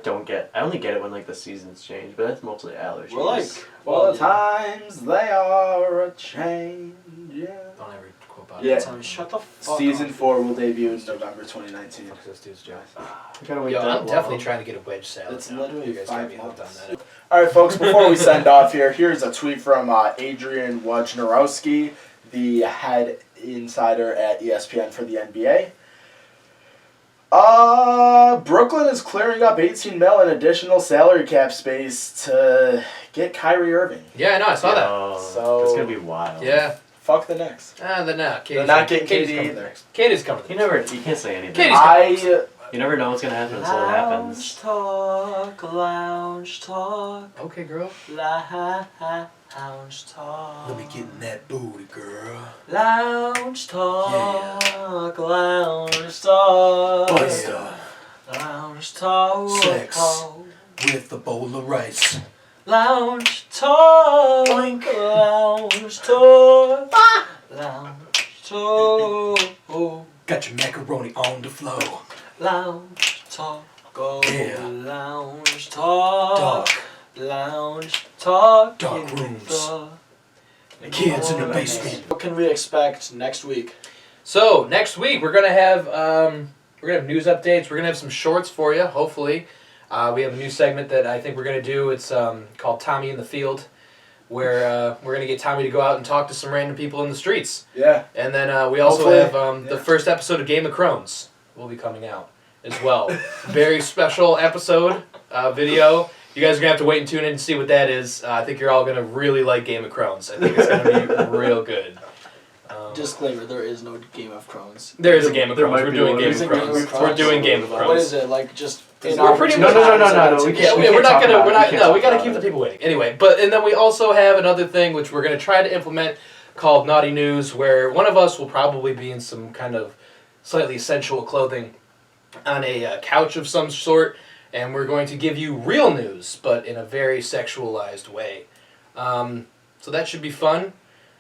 I only get it when like the seasons change, but that's mostly allergies. We're like, Well, the yeah. times they are a change. Yeah. Don't ever quote about Yeah. it. Time, shut the fuck Season up. 4 will debut in November 2019. Fuck this dude's job. I gotta wait Yo, that I'm definitely long. trying to get a wedge salad. It's now. literally You guys gotta 5 be hooked on months. that. All right, folks. Before we send off here, here's a tweet from Adrian Wojnarowski, the head insider at ESPN for the NBA. Brooklyn is clearing up $18 million in additional salary cap space to get Kyrie Irving. Yeah, I know. I saw that. Yo, So- it's gonna be wild. Yeah. Fuck the Knicks. They're not. They're not getting Katie's KD coming either. next. Katie's coming. You can't say anything. Katie's You never know what's gonna happen until it happens. Lounge talk, Okay, girl. lounge talk. getting that booty, girl. Lounge talk, lounge talk. Lounge talk. Sex. With a bowl of rice. Lounge talk. Lounge talk. Lounge talk. Got your macaroni on the floor. Lounge talk. Go. Yeah. Lounge talk. Dark. Lounge talk. Dark in rooms. the Kids in the morning. basement. What can we expect next week? So next week we're gonna have news updates. We're gonna have some shorts for you. Hopefully, we have a new segment that I think we're gonna do. It's called Tommy in the Field, where we're gonna get Tommy to go out and talk to some random people in the streets. Yeah. And then we also Hopefully, have the first episode of Game of Thrones will be coming out as well. Very special episode video. You guys are gonna have to wait and tune in and see what that is. I think you're all gonna really like Game of Thrones. I think it's gonna be real good. Disclaimer: there is no Game of Thrones. There is a Game of There Thrones. might We're be doing one. Game of There's a Game Thrones. of We're Thrones. doing Game of Thrones. What is it like? Just in We're our pretty particular much- No, times, we like, can't- We're not talk gonna. about We're it. not. We No, can't we talk gotta about keep it. the people waiting. Anyway, and then we also have another thing which we're gonna try to implement called Naughty News, where one of us will probably be in some kind of slightly sensual clothing on a couch of some sort, and we're going to give you real news, but in a very sexualized way. So that should be fun.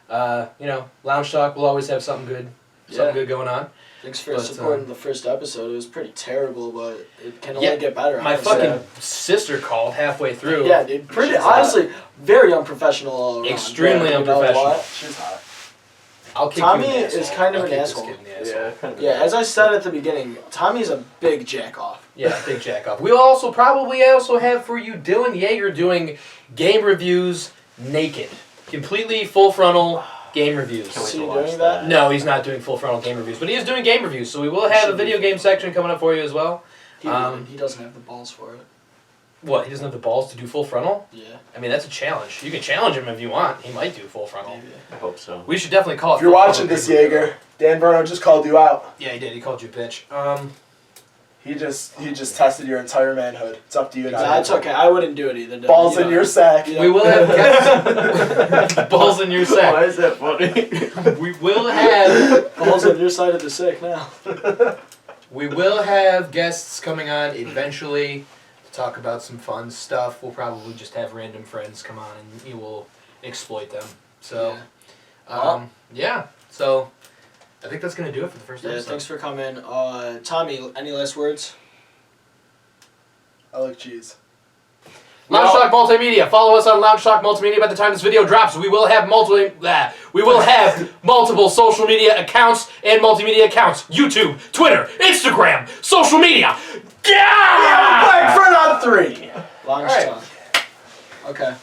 Lounge Talk will always have something good going on. Thanks for But, supporting the first episode. It was pretty terrible, but it can Yeah, only get better. My honestly. fucking sister called halfway through. Yeah, dude. Pretty She's honestly, very unprofessional all around. Extremely But you know unprofessional. what? She's hot. I'll kick Tommy you in the is asshole. kind of I'll an kick this asshole. kid in the asshole. Yeah, kind of. Yeah, as I said at the beginning, Tommy's a big jack off. Yeah, big jack off. We'll also have for you Dylan Yeager doing game reviews naked. Completely full frontal game reviews. Can't wait Is to he watch doing that? No, he's not doing full frontal game reviews, but he is doing game reviews, so we will have a video game section coming up for you as well. He doesn't have the balls for it. What, he doesn't have the balls to do full frontal? Yeah. I mean, that's a challenge. You can challenge him if you want. He might do full frontal. Maybe. I hope so. We should definitely call it If you're full watching frontal this, game review. Jaeger, Dan Verno just called you out. Yeah, he did. He called you a bitch. He just tested your entire manhood. It's up to you now. That's okay. I wouldn't do it either. Balls in your sack. Yeah. We will have guests. Balls in your sack. Why is that funny? We will have Balls on your side of the sick now. we will have guests coming on eventually to talk about some fun stuff. We'll probably just have random friends come on and you will exploit them. So, yeah. So, I think that's gonna do it for the first Yeah, episode. thanks for coming. Tommy, any last words? I like cheese. Lounge Talk Multimedia. Follow us on Lounge Talk Multimedia. By the time this video drops, we will have multiple social media accounts and multimedia accounts: YouTube, Twitter, Instagram, social media. Yeah! Back for round 3. Launch All right. talk. Okay.